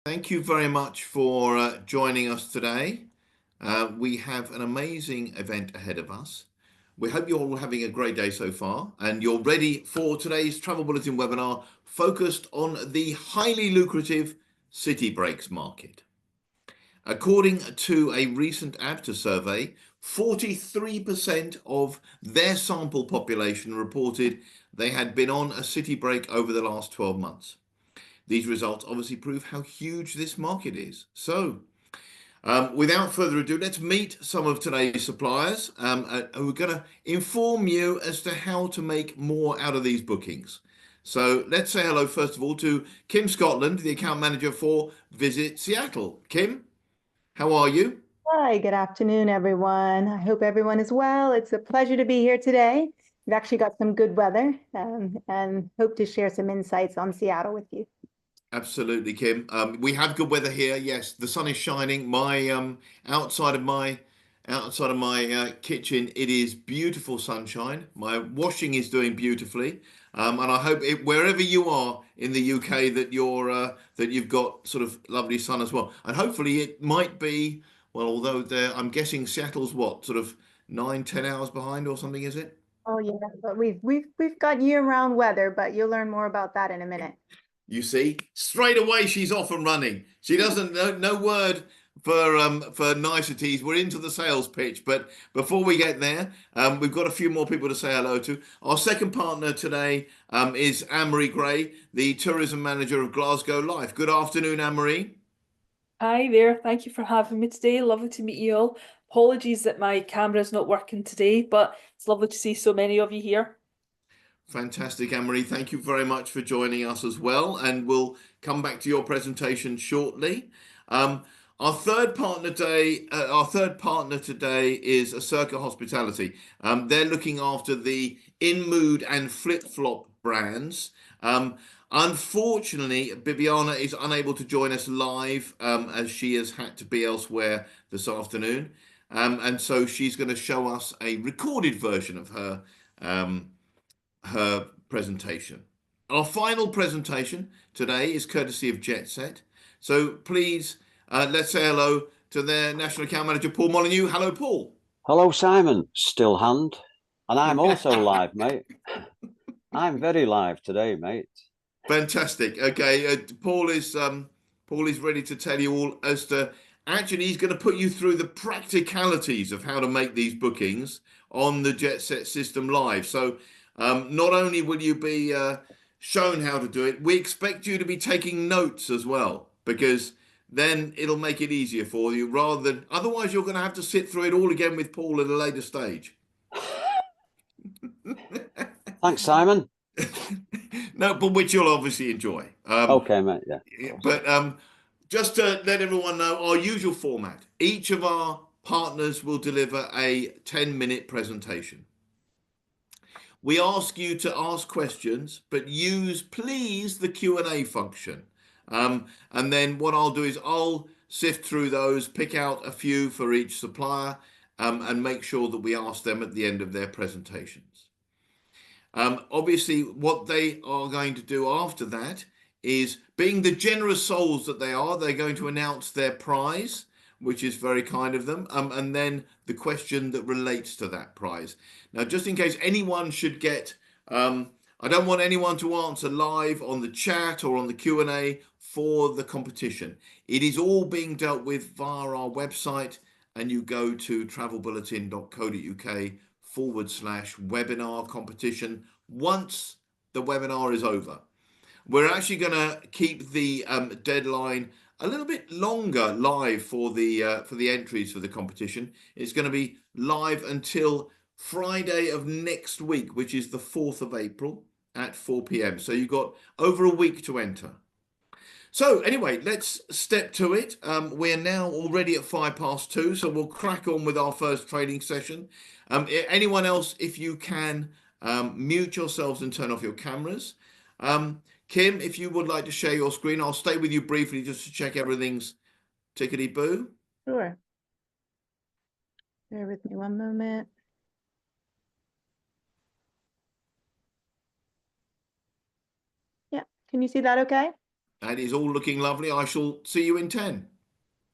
Thank you very much for joining us today. We have an amazing event ahead of us. We hope you're all having a great day so far and you're ready for today's Travel Bulletin webinar focused on the highly lucrative city breaks market. According to a recent ABTA survey, 43% of their sample population reported they had been on a city break over the last 12 months. These results obviously prove how huge this market is. So, without further ado, let's meet some of today's suppliers who are going to inform you as to how to make more out of these bookings. So let's say hello, first of all, to Kim Scotland, the account manager for Visit Seattle. Kim, how are you? Hi, good afternoon, everyone. I hope everyone is well. It's a pleasure to be here today. We've actually got some good weather and hope to share some insights on Seattle with you. Absolutely, Kim. We have good weather here. Yes, the sun is shining. My outside of my kitchen, it is beautiful sunshine. My washing is doing beautifully, and I hope wherever you are in the UK that you've got sort of lovely sun as well. And hopefully it might be well, although I'm guessing Seattle's what sort of 9-10 hours behind or something, is it? Oh yeah, but we've got year-round weather, but you'll learn more about that in a minute. You see, straight away she's off and running. She doesn't no word for niceties. We're into the sales pitch, but before we get there, we've got a few more people to say hello to. Our second partner today is Anne-Marie Gray, the tourism manager of Glasgow Life. Good afternoon, Anne-Marie. Hi there, thank you for having me today. Lovely to meet you all. Apologies that my camera is not working today, but it's lovely to see so many of you here. Fantastic, Anne-Marie. Thank you very much for joining us as well, and we'll come back to your presentation shortly. Our third partner today is Acerca Hospitality. They're looking after the In Mood and Flip Flop brands. Unfortunately, Bibiana is unable to join us live as she has had to be elsewhere this afternoon, and so she's going to show us a recorded version of her presentation. Our final presentation today is courtesy of Jetset. So please, let's say hello to their National Account Manager, Paul Molyneux. Hello, Paul. Hello, Simon. Still hand. And I'm also live, mate. I'm very live today, mate. Fantastic. Okay, Paul is ready to tell you all as to actually he's going to put you through the practicalities of how to make these bookings on the Jetset system live. So not only will you be shown how to do it, we expect you to be taking notes as well, because then it'll make it easier for you rather than otherwise you're going to have to sit through it all again with Paul at a later stage. Thanks, Simon. No, but which you'll obviously enjoy. Okay, mate. Yeah. But just to let everyone know, our usual format, each of our partners will deliver a 10-minute presentation. We ask you to ask questions, but use, please, the Q&A function. And then what I'll do is I'll sift through those, pick out a few for each supplier, and make sure that we ask them at the end of their presentations. Obviously, what they are going to do after that is, being the generous souls that they are, they're going to announce their prize, which is very kind of them, and then the question that relates to that prize. Now, just in case anyone should get, I don't want anyone to answer live on the chat or on the Q&A for the competition. It is all being dealt with via our website, and you go to travelbulletin.co.uk/webinar competition once the webinar is over. We're actually going to keep the deadline a little bit longer live for the entries for the competition. It's going to be live until Friday of next week, which is the 4th of April at 4 p.m. So you've got over a week to enter. So anyway, let's step to it. We're now already at 2:05, so we'll crack on with our first trading session. Anyone else, if you can, mute yourselves and turn off your cameras. Kim, if you would like to share your screen, I'll stay with you briefly just to check everything's tickety-boo. Sure. Bear with me one moment. Yeah, can you see that okay? That is all looking lovely. I shall see you in 10.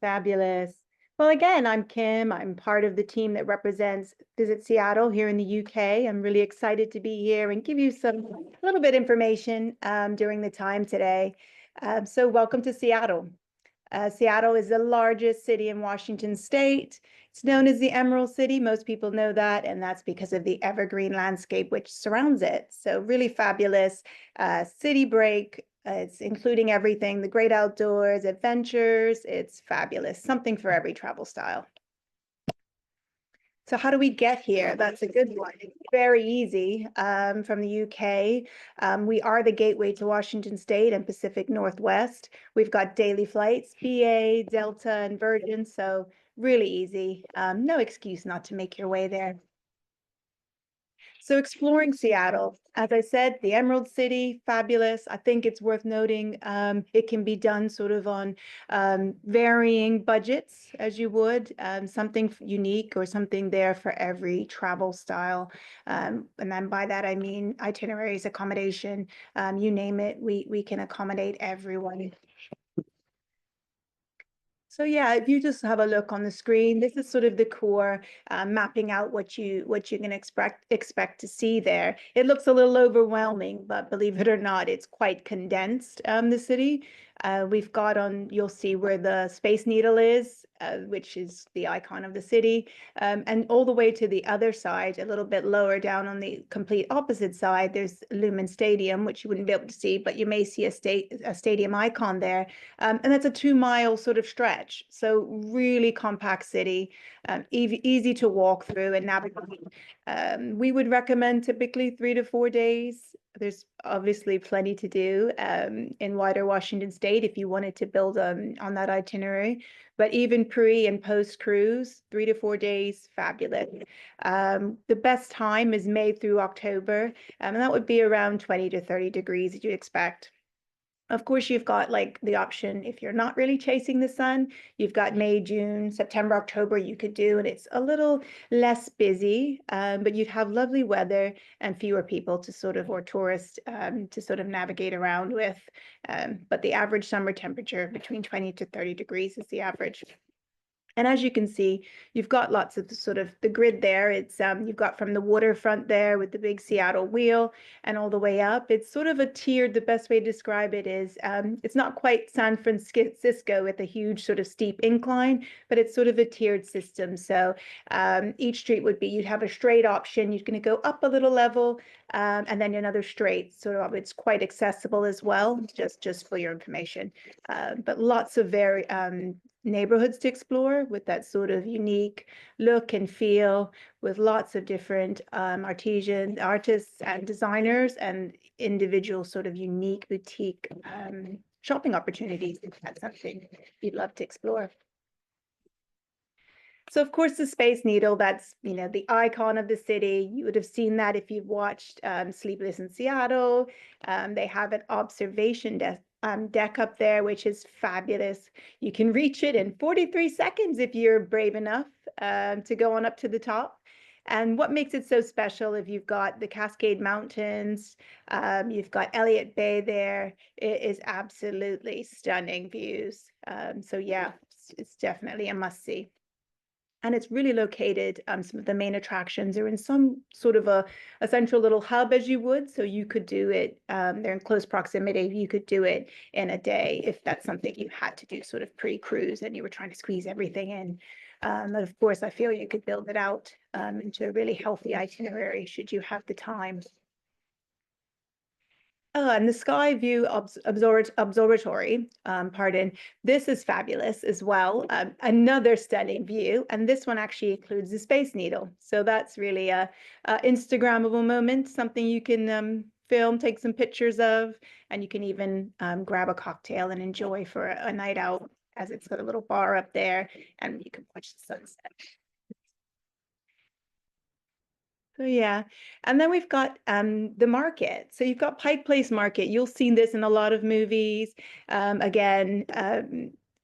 Fabulous. Well, again, I'm Kim. I'm part of the team that represents Visit Seattle here in the UK. I'm really excited to be here and give you a little bit information during the time today. So welcome to Seattle. Seattle is the largest city in Washington state. It's known as the Emerald City. Most people know that, and that's because of the evergreen landscape which surrounds it. So really fabulous city break. It's including everything, the great outdoors, adventures. It's fabulous, something for every travel style. So how do we get here? That's a good one. It's very easy from the UK. We are the gateway to Washington State and Pacific Northwest. We've got daily flights, BA, Delta, and Virgin, so really easy. No excuse not to make your way there. So exploring Seattle, as I said, the Emerald City, fabulous. I think it's worth noting it can be done sort of on varying budgets as you would, something unique or something there for every travel style. And then by that, I mean itineraries, accommodation, you name it, we can accommodate everyone. So yeah, if you just have a look on the screen, this is sort of the core mapping out what you can expect to see there. It looks a little overwhelming, but believe it or not, it's quite condensed. The city we've got you'll see where the Space Needle is, which is the icon of the city, and all the way to the other side, a little bit lower down on the complete opposite side, there's Lumen Stadium, which you wouldn't be able to see, but you may see a stadium icon there. And that's a 2-mile sort of stretch. So really compact city, easy to walk through and navigate. We would recommend typically 3 to 4 days. There's obviously plenty to do in wider Washington State if you wanted to build on that itinerary. But even pre and post cruise, 3 to 4 days, fabulous. The best time is May through October, and that would be around 20 to 30 degrees as you'd expect. Of course, you've got like the option if you're not really chasing the sun, you've got May, June, September, October you could do, and it's a little less busy, but you'd have lovely weather and fewer people to sort of, or tourists to sort of navigate around with. But the average summer temperature between 20 to 30 degrees is the average. And as you can see, you've got lots of sort of the grid there. It's you've got from the waterfront there with the big Seattle wheel and all the way up. It's sort of a tiered, the best way to describe it is it's not quite San Francisco with a huge sort of steep incline, but it's sort of a tiered system. So each street would be, you'd have a straight option. You're going to go up a little level and then another straight. Sort of, it's quite accessible as well, just for your information. But lots of very neighborhoods to explore with that sort of unique look and feel, with lots of different artists and designers and individual sort of unique boutique shopping opportunities, if that's something you'd love to explore. So of course, the Space Needle, that's, you know, the icon of the city. You would have seen that if you've watched Sleepless in Seattle. They have an observation deck up there, which is fabulous. You can reach it in 43 seconds if you're brave enough to go on up to the top. And what makes it so special, if you've got the Cascade Mountains, you've got Elliott Bay there, it is absolutely stunning views. So yeah, it's definitely a must-see. And it's really located, some of the main attractions are in some sort of a central little hub as you would. So you could do it, they're in close proximity. You could do it in a day if that's something you had to do sort of pre-cruise and you were trying to squeeze everything in. But of course, I feel you could build it out into a really healthy itinerary should you have the time. Oh, and the Sky View Observatory, pardon, this is fabulous as well. Another stunning view, and this one actually includes the Space Needle. So that's really a Instagrammable moment, something you can film, take some pictures of, and you can even grab a cocktail and enjoy for a night out, as it's got a little bar up there, and you can watch the sunset. So yeah, and then we've got the market. So you've got Pike Place Market. You'll see this in a lot of movies. Again,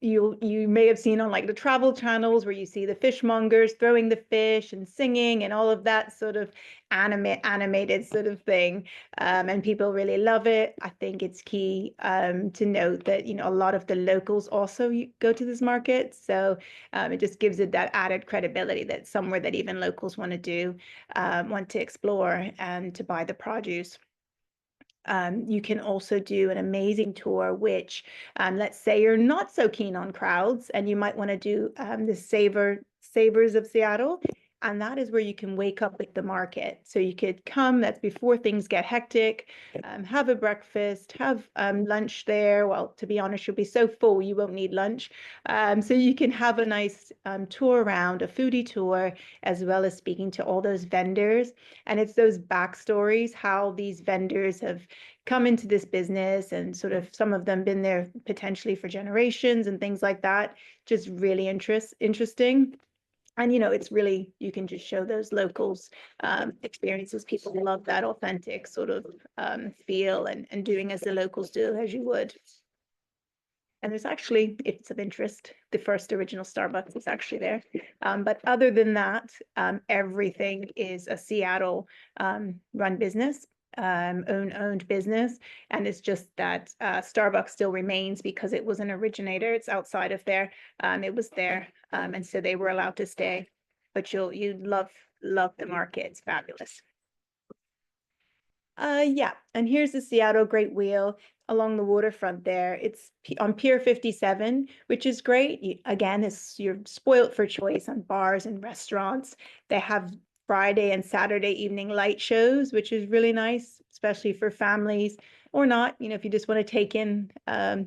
you may have seen on like the travel channels where you see the fishmongers throwing the fish and singing and all of that sort of animated sort of thing. And people really love it. I think it's key to note that, you know, a lot of the locals also go to this market. So it just gives it that added credibility that somewhere that even locals want to do, want to explore and to buy the produce. You can also do an amazing tour, which let's say you're not so keen on crowds and you might want to do the Savors of Seattle. And that is where you can wake up with the market. So you could come, that's before things get hectic, have a breakfast, have lunch there. Well, to be honest, you'll be so full, you won't need lunch. So you can have a nice tour around, a foodie tour, as well as speaking to all those vendors. And it's those backstories, how these vendors have come into this business and sort of some of them been there potentially for generations and things like that. Just really interesting. And, you know, it's really, you can just show those locals experiences. People love that authentic sort of feel and doing as the locals do, as you would. And there's actually, if it's of interest, the first original Starbucks is actually there. But other than that, everything is a Seattle run business, owned business. And it's just that Starbucks still remains because it was an originator. It's outside of there. It was there. And so they were allowed to stay. But you'd love the market. It's fabulous. Yeah, and here's the Seattle Great Wheel along the waterfront there. It's on Pier 57, which is great. Again, you're spoiled for choice on bars and restaurants. They have Friday and Saturday evening light shows, which is really nice, especially for families or not. You know, if you just want to take in,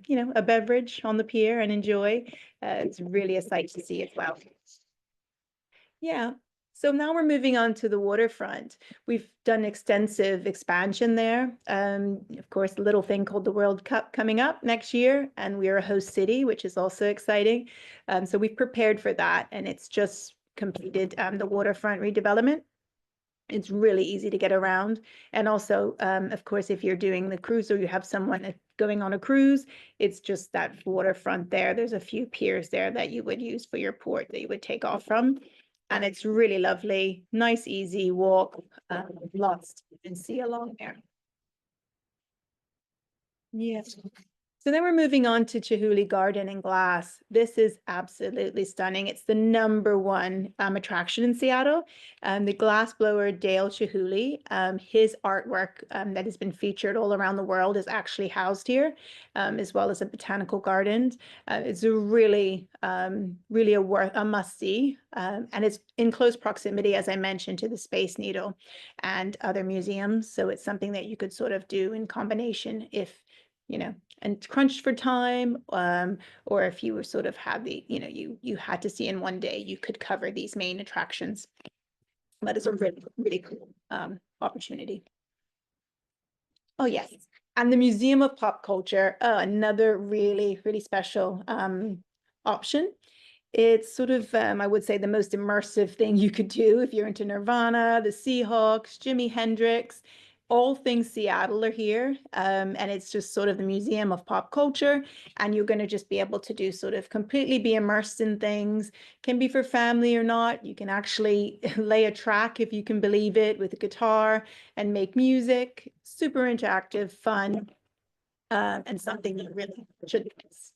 you know, a beverage on the pier and enjoy, it's really a sight to see as well. Yeah. So now we're moving on to the waterfront. We've done extensive expansion there. Of course, a little thing called the World Cup coming up next year, and we're a host city, which is also exciting. So we've prepared for that, and it's just completed the waterfront redevelopment. It's really easy to get around. And also, of course, if you're doing the cruise or you have someone going on a cruise, it's just that waterfront there. There's a few piers there that you would use for your port that you would take off from. And it's really lovely, nice, easy walk, lots to even see along there. Yes. So then we're moving on to Chihuly Garden and Glass. This is absolutely stunning. It's the #1 attraction in Seattle. The glassblower Dale Chihuly, his artwork that has been featured all around the world is actually housed here, as well as a botanical garden. It's a really, really a must-see, and it's in close proximity, as I mentioned, to the Space Needle and other museums. So it's something that you could sort of do in combination if, you know, and crunched for time, or if you were sort of had the, you know, you had to see in one day, you could cover these main attractions. That is a really, really cool opportunity. Oh, yes. And the Museum of Pop Culture, another really, really special option. It's sort of, I would say, the most immersive thing you could do if you're into Nirvana, the Seahawks, Jimi Hendrix. All things Seattle are here, and it's just sort of the Museum of Pop Culture, and you're going to just be able to do sort of completely be immersed in things. Can be for family or not. You can actually lay a track, if you can believe it, with a guitar and make music. Super interactive, fun, and something you really should miss.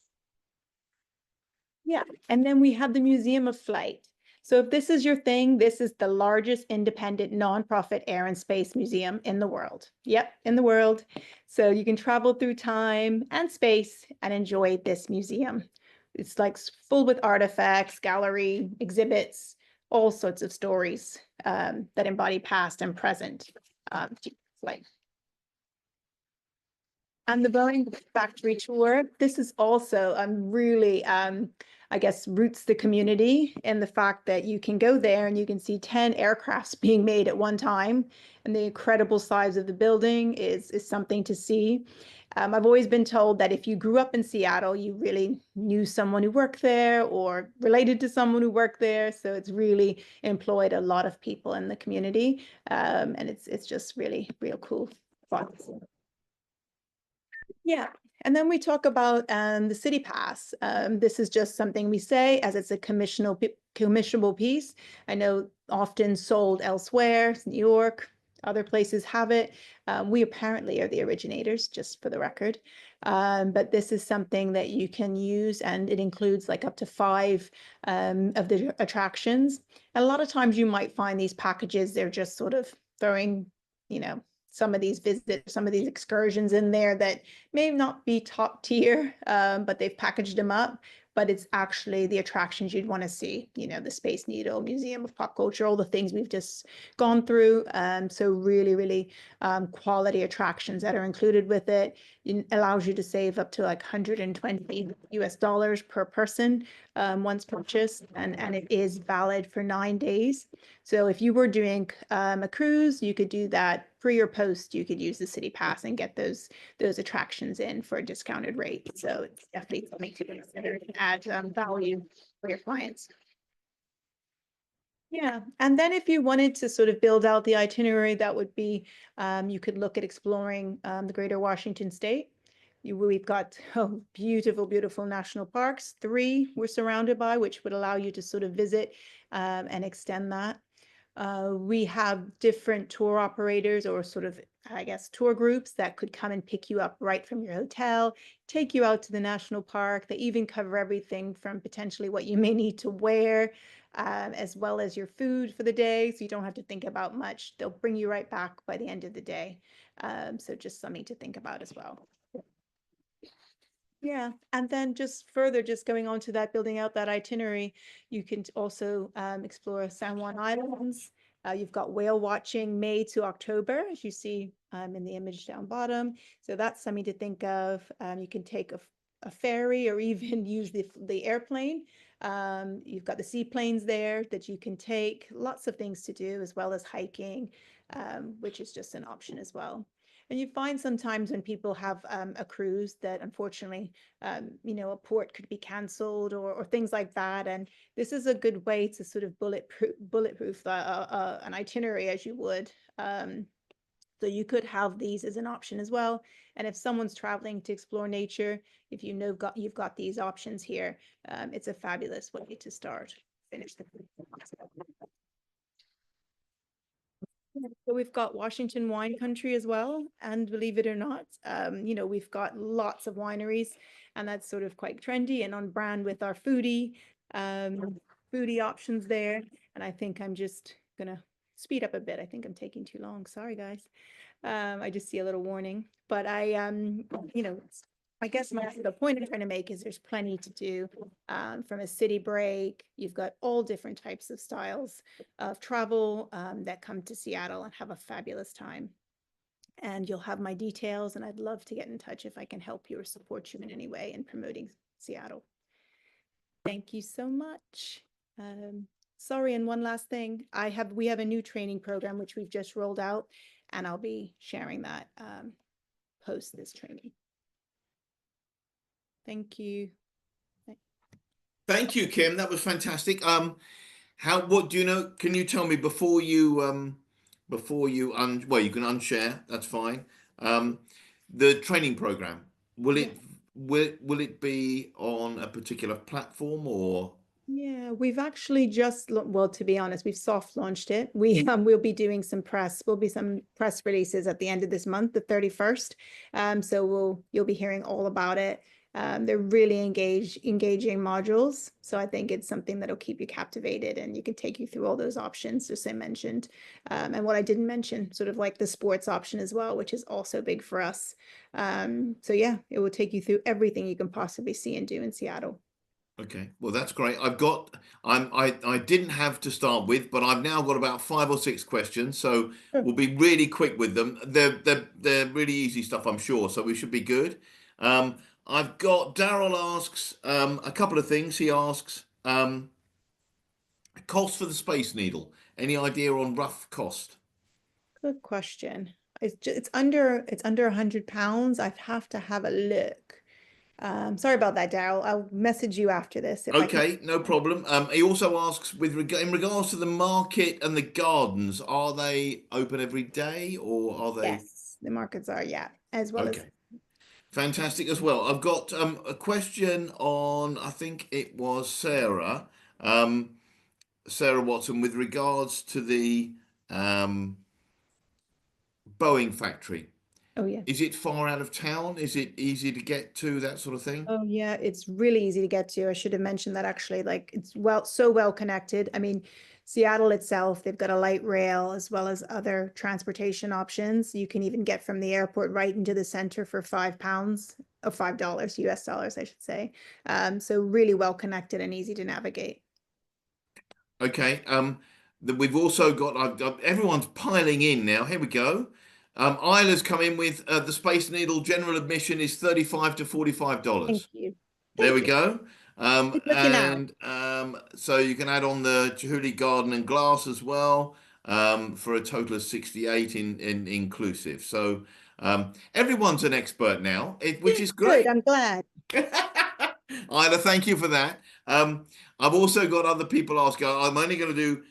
Yeah, and then we have the Museum of Flight. So if this is your thing, this is the largest independent nonprofit air and space museum in the world. Yep, in the world. So you can travel through time and space and enjoy this museum. It's like full with artifacts, gallery, exhibits, all sorts of stories that embody past and present flight. And the Boeing factory tour, this is also really, I guess, roots the community in the fact that you can go there and you can see 10 aircrafts being made at one time. And the incredible size of the building is something to see. I've always been told that if you grew up in Seattle, you really knew someone who worked there or related to someone who worked there. So it's really employed a lot of people in the community. And it's just really, real cool. Fun. Yeah, And then we talk about the city pass. This is just something we say as it's a commissionable piece. I know often sold elsewhere, New York, other places have it. We apparently are the originators, just for the record. But this is something that you can use, and it includes like up to 5 of the attractions. And a lot of times you might find these packages, they're just sort of throwing, you know, some of these visits, some of these excursions in there that may not be top tier, but they've packaged them up. But it's actually the attractions you'd want to see, you know, the Space Needle, Museum of Pop Culture, all the things we've just gone through. So really, really quality attractions that are included with it. It allows you to save up to like $120 per person once purchased, and it is valid for 9 days. So if you were doing a cruise, you could do that pre or post. You could use the city pass and get those attractions in for a discounted rate. So it's definitely something to consider and add value for your clients. Yeah, and then if you wanted to sort of build out the itinerary, that would be you could look at exploring the greater Washington state. We've got beautiful, beautiful national parks. 3 we're surrounded by, which would allow you to sort of visit and extend that. We have different tour operators, or sort of, I guess, tour groups that could come and pick you up right from your hotel, take you out to the national park. They even cover everything from potentially what you may need to wear, as well as your food for the day. So you don't have to think about much. They'll bring you right back by the end of the day. So just something to think about as well. Yeah, and then just further, just going on to that, building out that itinerary, you can also explore San Juan Islands. You've got whale watching May to October, as you see in the image down bottom. So that's something to think of. You can take a ferry or even use the airplane. You've got the seaplanes there that you can take. Lots of things to do, as well as hiking, which is just an option as well. And you find sometimes when people have a cruise that unfortunately, you know, a port could be canceled or things like that. And this is a good way to sort of bulletproof an itinerary as you would. So you could have these as an option as well. And if someone's traveling to explore nature, if you know you've got these options here, it's a fabulous way to start. Finish the cruise. So we've got Washington wine country as well, and believe it or not, you know, we've got lots of wineries, and that's sort of quite trendy and on brand with our foodie options there. And I think I'm just gonna speed up a bit. I think I'm taking too long. Sorry, guys. I just see a little warning, but you know, I guess the point I'm trying to make is there's plenty to do from a city break. You've got all different types of styles of travel that come to Seattle and have a fabulous time. And you'll have my details, and I'd love to get in touch if I can help you or support you in any way in promoting Seattle. Thank you so much. Sorry, and one last thing, we have a new training program which we've just rolled out, and I'll be sharing that post this training. Thank you. Thank you, Kim. That was fantastic. What do you know? Can you tell me before you well, you can unshare. That's fine. The training program, will it be on a particular platform or? Yeah, we've actually just, well, to be honest, we've soft launched it. We'll be doing some press releases at the end of this month, the 31st. So you'll be hearing all about it. They're really engaging modules. So I think it's something that'll keep you captivated, and you can take you through all those options, just I mentioned. And what I didn't mention, sort of like the sports option as well, which is also big for us. So yeah, it will take you through everything you can possibly see and do in Seattle. Okay, well, that's great. I didn't have to start with, but I've now got about 5 or 6 questions, so we'll be really quick with them. They're really easy stuff, I'm sure, so we should be good. I've got Daryl asks a couple of things. He asks cost for the Space Needle. Any idea on rough cost? Good question. It's under £100. I'd have to have a look. Sorry about that, Daryl. I'll message you after this. Okay, no problem. He also asks, in regards to the market and the gardens, are they open every day or are they? Yes, the markets are, yeah, as well as. Fantastic as well. I've got a question on, I think it was Sarah, um, Sarah Watson, with regards to the Boeing factory. Oh yeah. Is it far out of town? Is it easy to get to, that sort of thing? Oh yeah, it's really easy to get to. I should have mentioned that actually. Like it's so well connected. I mean, Seattle itself, they've got a light rail as well as other transportation options. You can even get from the airport right into the center for £5 or $5 US dollars, I should say. So really well connected and easy to navigate. Okay. We've also got, everyone's piling in now. Here we go. Isla's come in with the Space Needle general admission is $35 to $45. Thank you. There we Thank you. go. Keep looking out. And so you can add on the Chihuly Garden and Glass as well, for a total of 68 in inclusive. So everyone's an expert now, which is great. Good, I'm glad. Ida, thank you for that. I've also got other people asking. I'm only going to do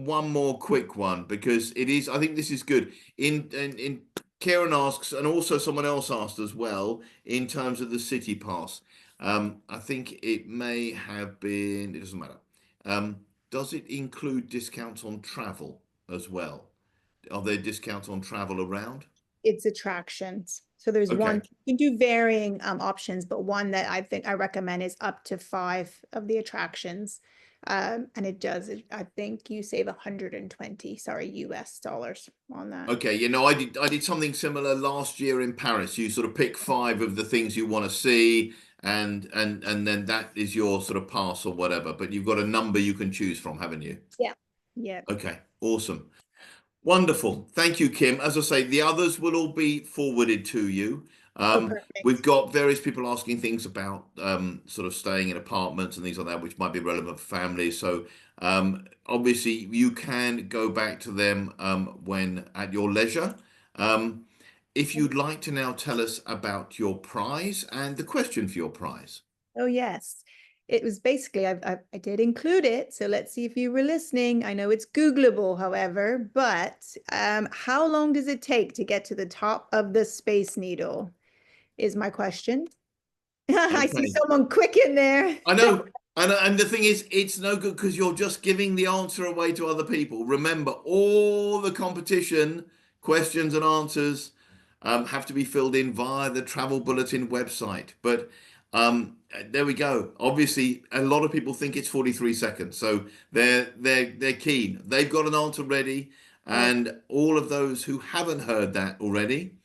one more quick one because it is. I think this is good. In Karen asks, and also someone else asked as well, in terms of the city pass. I think it may have been. It doesn't matter. Does it include discounts on travel as well? Are there discounts on travel around? It's attractions. So there's one, Okay. you can do varying options, but one that I think I recommend is up to 5 of the attractions. And I think you save 120, sorry, US dollars on that. Okay, I did something similar last year in Paris. You sort of pick 5 of the things you want to see, and then that is your sort of pass or whatever. But you've got a number you can choose from, haven't you? Yeah. Yeah. Okay, awesome. Wonderful. Thank you, Kim. As I say, the others will all be forwarded to you. Oh, We've perfect. got various people asking things about sort of staying in apartments and things like that, which might be relevant for families. So obviously, you can go back to them when at your leisure. If you'd like to now tell us about your prize and the question for your prize. Oh, yes. It was basically, I did include it. So let's see if you were listening. I know it's Googleable, however, but how long does it take to get to the top of the Space Needle is my question. I see Okay. someone quick in there. I know. And the thing is, it's no good because you're just giving the answer away to other people. Remember, all the competition questions and answers have to be filled in via the Travel Bulletin website. But there we go. Obviously, a lot of people think it's 43 seconds, so they're keen. They've got an answer ready, and all of those who haven't heard that already,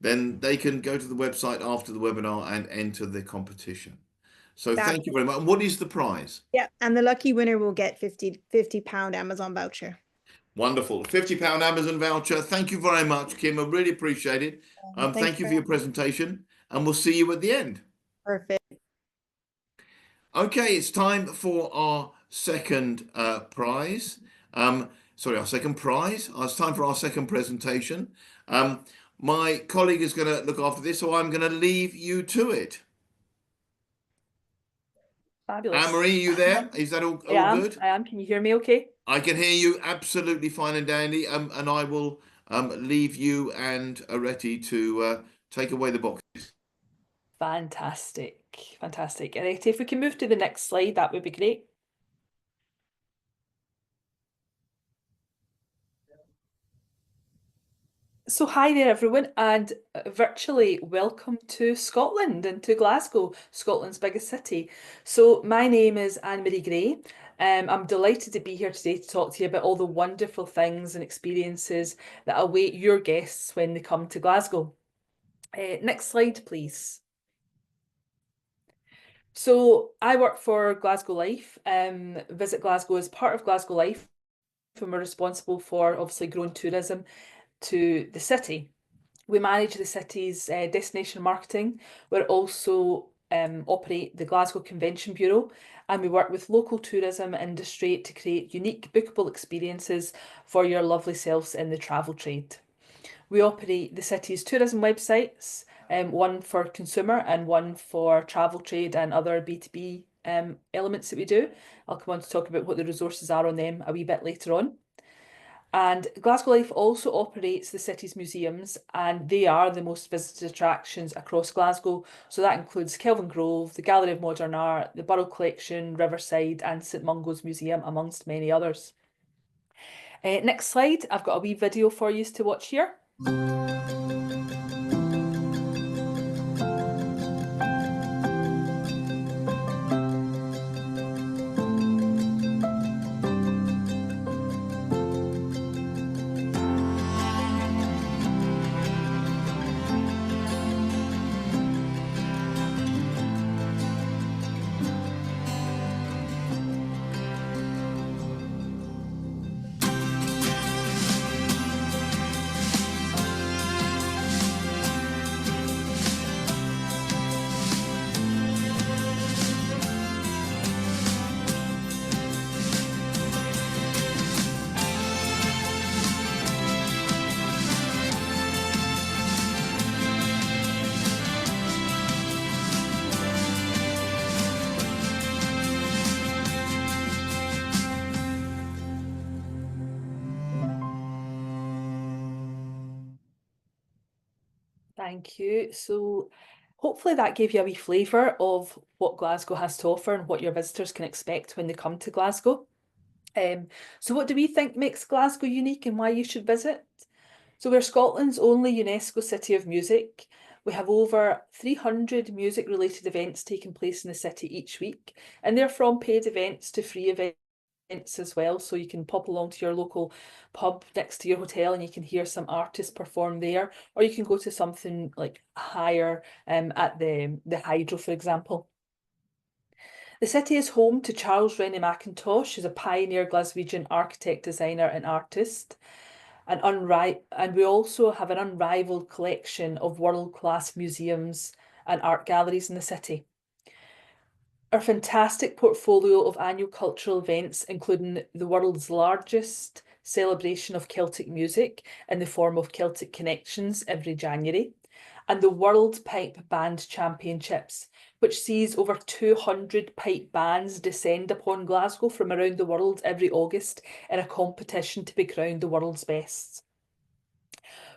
then they can go to the website after the webinar and enter the competition. So thank you very much. And what is the prize? Yeah, and the lucky winner will get £50 Amazon voucher. Wonderful. £50 Amazon voucher. Thank you very much, Kim. I really appreciate it. Thank you for your presentation, and we'll see you at the end. Perfect. Okay, it's time for our second prize. Sorry, our second prize. It's time for our second presentation. My colleague is going to look after this, so I'm going to leave you to it. Fabulous. Anne-Marie, you there? Is that all good? I am. Can you hear me okay? I can hear you absolutely fine and dandy. And I will leave you and Areti to take away the boxes. Fantastic. Fantastic. And if we can move to the next slide, that would be great. So hi there everyone, and virtually welcome to Scotland and to Glasgow, Scotland's biggest city. So my name is Anne-Marie Gray. I'm delighted to be here today to talk to you about all the wonderful things and experiences that await your guests when they come to Glasgow. Next slide, please. So I work for Glasgow Life. Visit Glasgow as part of Glasgow Life, and we're responsible for obviously growing tourism to the city. We manage the city's destination marketing. We also operate the Glasgow Convention Bureau, and we work with local tourism industry to create unique bookable experiences for your lovely selves in the travel trade. We operate the city's tourism websites, one for consumer and one for travel trade and other B2B elements that we do. I'll come on to talk about what the resources are on them a wee bit later on. And Glasgow Life also operates the city's museums, and they are the most visited attractions across Glasgow. So that includes Kelvin Grove, the Gallery of Modern Art, the Borough Collection, Riverside, and St Mungo's Museum, amongst many others. Next slide, I've got a wee video for you to watch here. Thank you. So hopefully that gave you a wee flavour of what Glasgow has to offer and what your visitors can expect when they come to Glasgow. So what do we think makes Glasgow unique and why you should visit? So we're Scotland's only UNESCO City of Music. We have over 300 music-related events taking place in the city each week, and they're from paid events to free events as well. So you can pop along to your local pub next to your hotel and you can hear some artists perform there, or you can go to something like higher at the Hydro, for example. The city is home to Charles Rennie Mackintosh, who's a pioneer Glaswegian architect, designer and artist. And we also have an unrivaled collection of world-class museums and art galleries in the city. Our fantastic portfolio of annual cultural events, including the world's largest celebration of Celtic music in the form of Celtic Connections every January, and the World Pipe Band Championships, which sees over 200 pipe bands descend upon Glasgow from around the world every August in a competition to be crowned the world's best.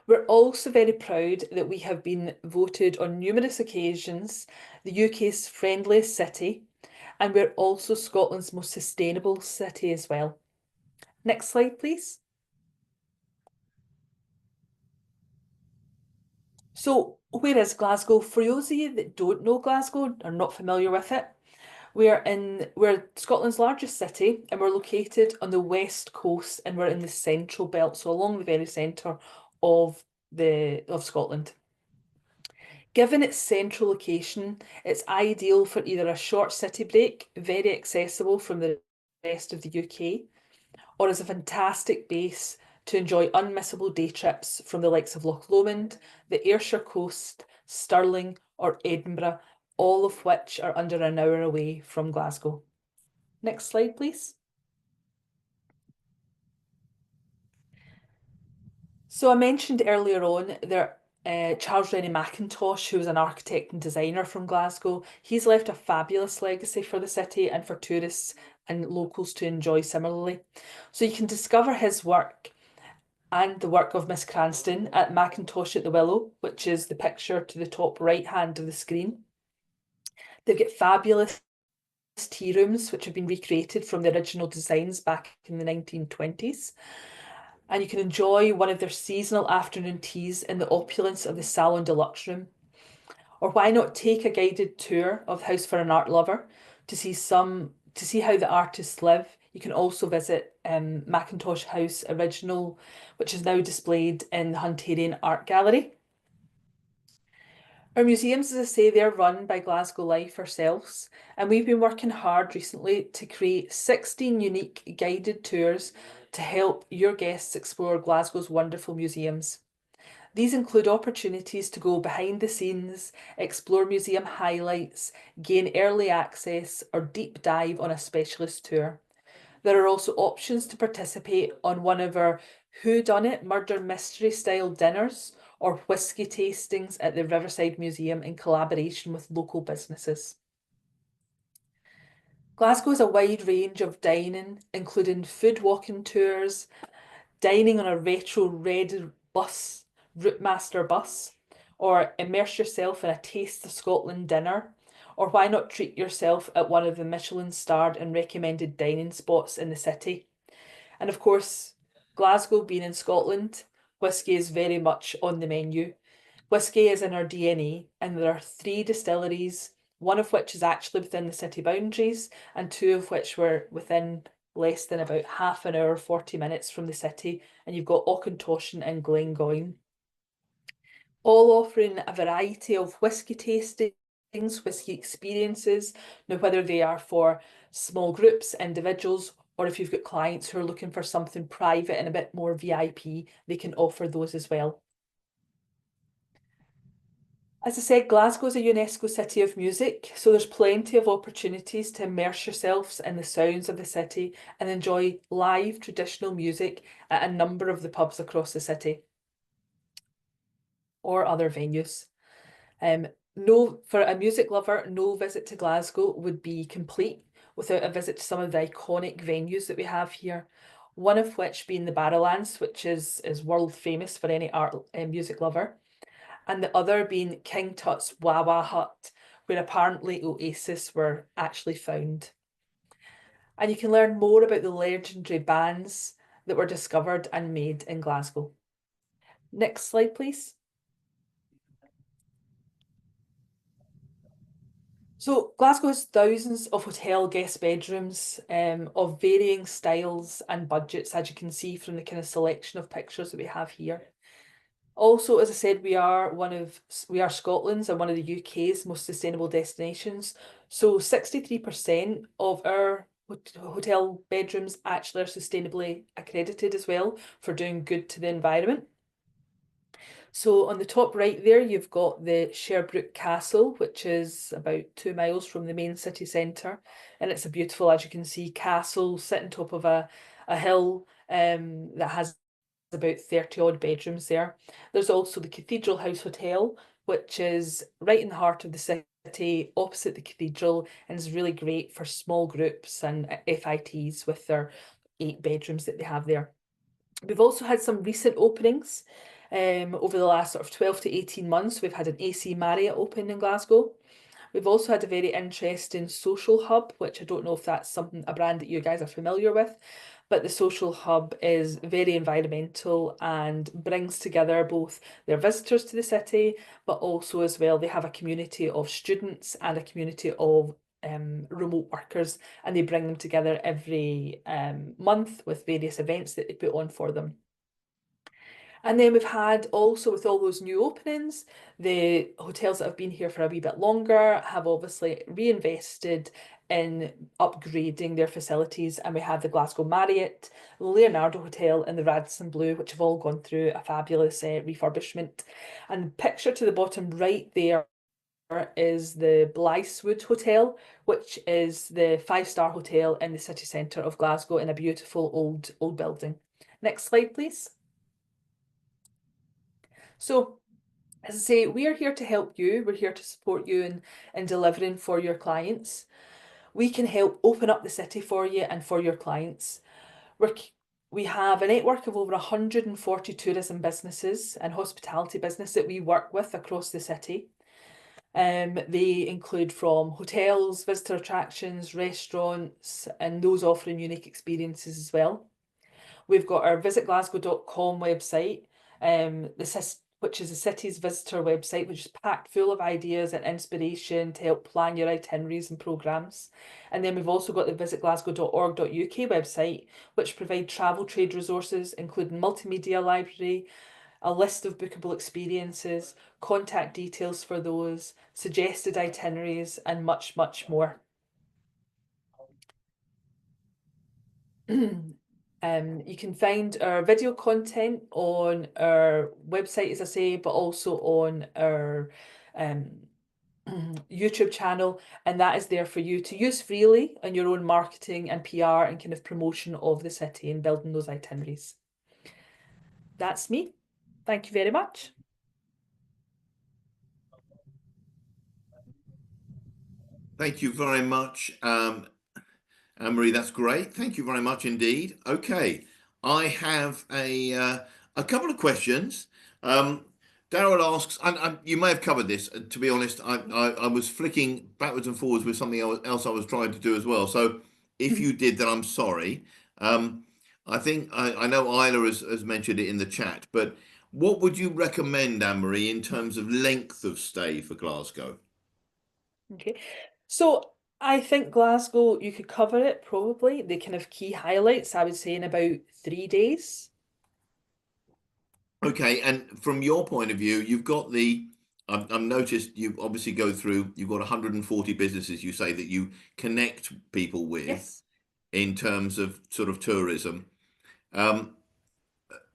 We're also very proud that we have been voted on numerous occasions the UK's friendliest city, and we're also Scotland's most sustainable city as well. Next slide, please. So, where is Glasgow? For those of you that don't know Glasgow, are not familiar with it, we're Scotland's largest city, and we're located on the west coast, and we're in the central belt, so along the very centre of Scotland. Given its central location, it's ideal for either a short city break, very accessible from the rest of the UK, or as a fantastic base to enjoy unmissable day trips from the likes of Loch Lomond, the Ayrshire coast, Stirling, or Edinburgh, all of which are under an hour away from Glasgow. Next slide, please. So I mentioned earlier on there Charles Rennie Mackintosh, who was an architect and designer from Glasgow. He's left a fabulous legacy for the city and for tourists and locals to enjoy similarly. So you can discover his work and the work of Miss Cranston at Mackintosh at the Willow, which is the picture to the top right hand of the screen. They've got fabulous tea rooms which have been recreated from the original designs back in the 1920s. And you can enjoy one of their seasonal afternoon teas in the opulence of the Salon Deluxe room. Or why not take a guided tour of House for an Art Lover to see how the artists live. You can also visit Mackintosh House Original, which is now displayed in the Hunterian Art Gallery. Our museums, as I say, they're run by Glasgow Life ourselves, and we've been working hard recently to create 16 unique guided tours to help your guests explore Glasgow's wonderful museums. These include opportunities to go behind the scenes, explore museum highlights, gain early access, or deep dive on a specialist tour. There are also options to participate on one of our whodunit murder mystery style dinners or whisky tastings at the Riverside Museum in collaboration with local businesses. Glasgow has a wide range of dining, including food walking tours, dining on a retro red bus, Routemaster bus, or immerse yourself in a Taste of Scotland dinner, or why not treat yourself at one of the Michelin-starred and recommended dining spots in the city. And of course, Glasgow being in Scotland, whisky is very much on the menu. Whisky is in our DNA, and there are 3 distilleries, one of which is actually within the city boundaries, and 2 of which were within less than about half an hour, 40 minutes from the city. And you've got Auchentoshan and Glengoyne, all offering a variety of whisky tastings, whisky experiences. Now, whether they are for small groups, individuals, or if you've got clients who are looking for something private and a bit more VIP, they can offer those as well. As I said, Glasgow is a UNESCO City of Music, so there's plenty of opportunities to immerse yourselves in the sounds of the city and enjoy live traditional music at a number of the pubs across the city or other venues. For a music lover, no visit to Glasgow would be complete without a visit to some of the iconic venues that we have here. One of which being the Barrowlands, which is world famous for any art music lover, and the other being King Tut's Wawa Hut, where apparently Oasis were actually found. And you can learn more about the legendary bands that were discovered and made in Glasgow. Next slide, please. So Glasgow has thousands of hotel guest bedrooms of varying styles and budgets, as you can see from the kind of selection of pictures that we have here. Also, as I said, we are Scotland's and one of the UK's most sustainable destinations. So 63% of our hotel bedrooms actually are sustainably accredited as well for doing good to the environment. So on the top right there, you've got the Sherbrooke Castle, which is about 2 miles from the main city centre. And it's a beautiful, as you can see, castle sitting on top of a hill that has about 30 odd bedrooms there. There's also the Cathedral House Hotel, which is right in the heart of the city, opposite the cathedral, and is really great for small groups and FITs with their 8 bedrooms that they have there. We've also had some recent openings. Over the last sort of 12 to 18 months, we've had an AC Marriott open in Glasgow. We've also had a very interesting social hub, which I don't know if that's a brand that you guys are familiar with, but the social hub is very environmental and brings together both their visitors to the city, but also as well, they have a community of students and a community of remote workers, and they bring them together every month with various events that they put on for them. And then we've had also, with all those new openings, the hotels that have been here for a wee bit longer have obviously reinvested in upgrading their facilities. And we have the Glasgow Marriott, the Leonardo Hotel and the Radisson Blu, which have all gone through a fabulous refurbishment. And the picture to the bottom right there is the Blythswood Hotel, which is the 5-star hotel in the city centre of Glasgow in a beautiful old building. Next slide, please. So, as I say, we are here to help you. We're here to support you in delivering for your clients. We can help open up the city for you and for your clients. We have a network of over 140 tourism businesses and hospitality business that we work with across the city. They include from hotels, visitor attractions, restaurants, and those offering unique experiences as well. We've got our visitglasgow.com website, which is the city's visitor website, which is packed full of ideas and inspiration to help plan your itineraries and programmes. And then we've also got the visitglasgow.org.uk website, which provide travel trade resources, including multimedia library, a list of bookable experiences, contact details for those, suggested itineraries, and much, much more. You can find our video content on our website, as I say, but also on our YouTube channel, and that is there for you to use freely in your own marketing and PR and kind of promotion of the city and building those itineraries. That's me. Thank you very much. Thank you very much, Anne-Marie. That's great. Thank you very much indeed. Okay, I have a couple of questions. Um, Daryl asks, and you may have covered this. To be honest, I was flicking backwards and forwards with something else I was trying to do as well. So if you did, then I'm sorry. Um, I think I know Isla has mentioned it in the chat, but what would you recommend, Anne-Marie, in terms of length of stay for Glasgow? Okay, so I think Glasgow, you could cover it probably. The kind of key highlights, I would say, in about 3 days. Okay, and from your point of view, you've got I've noticed you obviously go through, you've got 140 businesses you say that you connect people with Yes. in terms of sort of tourism. Um,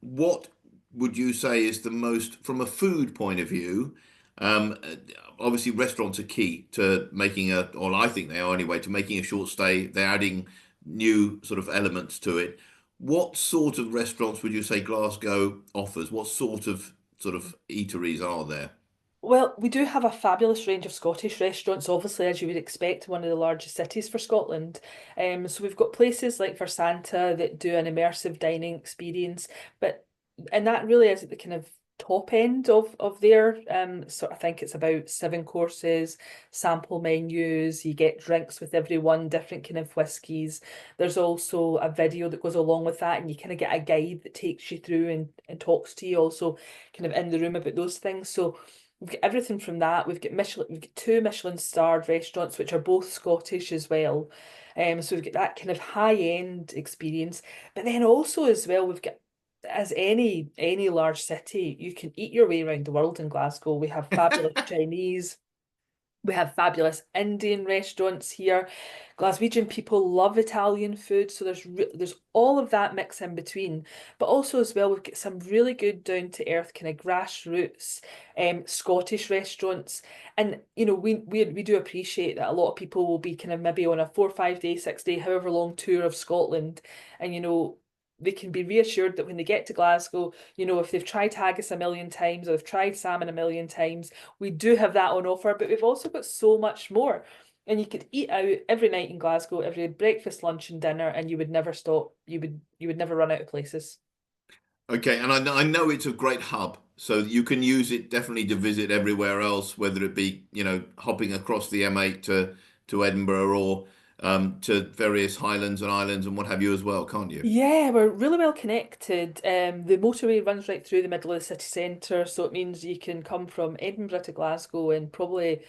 what would you say is the most, from a food point of view? Um, uh, Obviously, restaurants are key to making or I think they are anyway, to making a short stay. They're adding new sort of elements to it. What sort of restaurants would you say Glasgow offers? What sort of eateries are there? Well, we do have a fabulous range of Scottish restaurants, obviously, as you would expect, one of the largest cities for Scotland. So we've got places like Versanta that do an immersive dining experience, but and that really is at the kind of top end of their sort of, I think it's about 7 courses, sample menus, you get drinks with every one, different kind of whiskies. There's also a video that goes along with that, and you kind of get a guide that takes you through and talks to you also kind of in the room about those things. So we've got everything from that. We've got 2 Michelin-starred restaurants, which are both Scottish as well. So we've got that kind of high-end experience. But then also as well, we've got, as any large city, you can eat your way around the world in Glasgow. We have fabulous Chinese. We have fabulous Indian restaurants here. Glaswegian people love Italian food, so there's all of that mix in between. But also as well, we've got some really good down to earth kind of grassroots Scottish restaurants. And we do appreciate that a lot of people will be kind of maybe on a 4 or 5 day, 6 day, however long tour of Scotland, and they can be reassured that when they get to Glasgow, if they've tried haggis a million times or they've tried salmon a million times, we do have that on offer, but we've also got so much more. And you could eat out every night in Glasgow, every breakfast, lunch, and dinner, and you would never stop. You would never run out of places. Okay, and I know it's a great hub, so you can use it definitely to visit everywhere else, whether it be, hopping across the M8 to Edinburgh or to various highlands and islands and what have you as well, can't you? Yeah, we're really well connected. The motorway runs right through the middle of the city centre, so it means you can come from Edinburgh to Glasgow in probably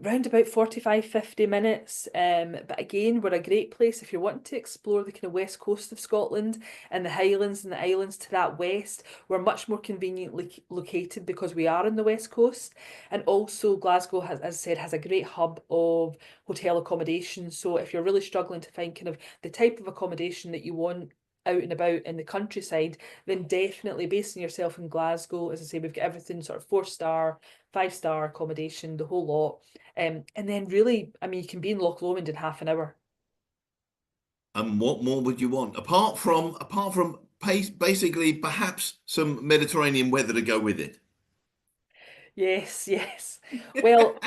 around about 45, 50 minutes. But again, we're a great place if you're wanting to explore the kind of west coast of Scotland and the Highlands and the islands to that west. We're much more conveniently located because we are on the west coast. And also Glasgow has, as I said, has a great hub of hotel accommodation. So if you're really struggling to find kind of the type of accommodation that you want out and about in the countryside, then definitely basing yourself in Glasgow. As I say, we've got everything sort of 4-star, 5-star accommodation, the whole lot. And then really, I mean, you can be in Loch Lomond in half an hour. And what more would you want apart from basically perhaps some Mediterranean weather to go with it? Yes, yes. Well,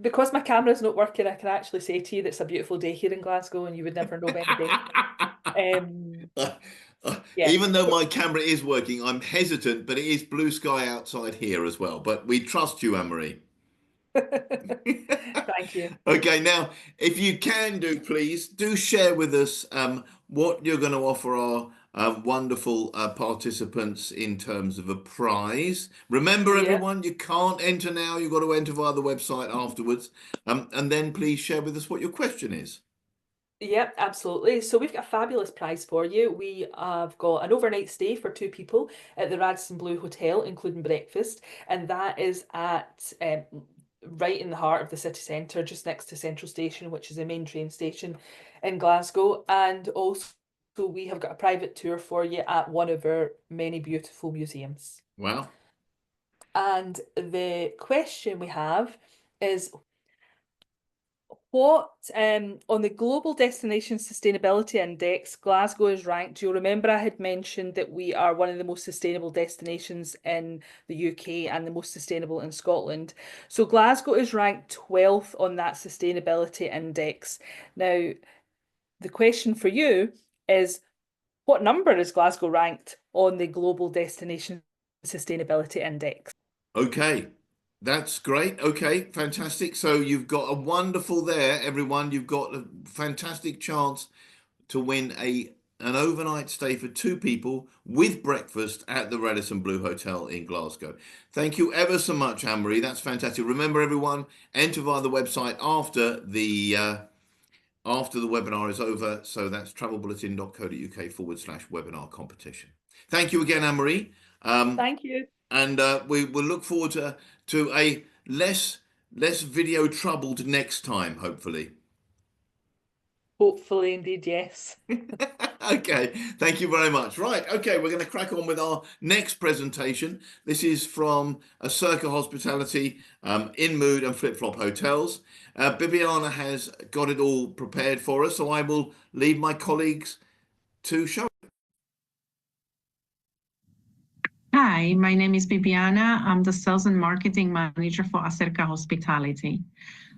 because my camera's not working, I can actually say to you that it's a beautiful day here in Glasgow, and you would never know any better. Um, yeah. Even though my camera is working, I'm hesitant, but it is blue sky outside here as well. But we trust you, Anne-Marie. Thank you. Okay, now, if you can do, please do share with us what you're going to offer our wonderful participants in terms of a prize. Remember, Yeah. everyone, you can't enter now. You've got to enter via the website afterwards. And then please share with us what your question is. Yep, absolutely. So we've got a fabulous prize for you. We have got an overnight stay for 2 people at the Radisson Blue Hotel, including breakfast, and that is at right in the heart of the city centre, just next to Central Station, which is the main train station in Glasgow. And also, we have got a private tour for you at one of our many beautiful museums. Wow. And the question we have is, what on the Global Destination Sustainability Index, Glasgow is ranked. You'll remember I had mentioned that we are one of the most sustainable destinations in the UK and the most sustainable in Scotland. So Glasgow is ranked 12th on that sustainability index. Now, the question for you is, What number is Glasgow ranked on the Global Destination Sustainability Index? Okay, that's great. Okay, fantastic. So you've got a wonderful there, everyone. You've got a fantastic chance to win an overnight stay for 2 people with breakfast at the Radisson Blu Hotel in Glasgow. Thank you ever so much, Anne-Marie. That's fantastic. Remember, everyone, enter via the website after the webinar is over. So that's travelbulletin.co.uk/webinar competition. Thank you again, Anne-Marie. Thank you. And we will look forward to a less video troubled next time, hopefully. Hopefully, indeed, yes. Okay, thank you very much. Right, okay, we're going to crack on with our next presentation. This is from Acerca Hospitality in Mood and Flip Flop Hotels. Bibiana has got it all prepared for us, so I will leave my colleagues to show it. Hi, my name is Bibiana. I'm the Sales and Marketing Manager for Acerca Hospitality.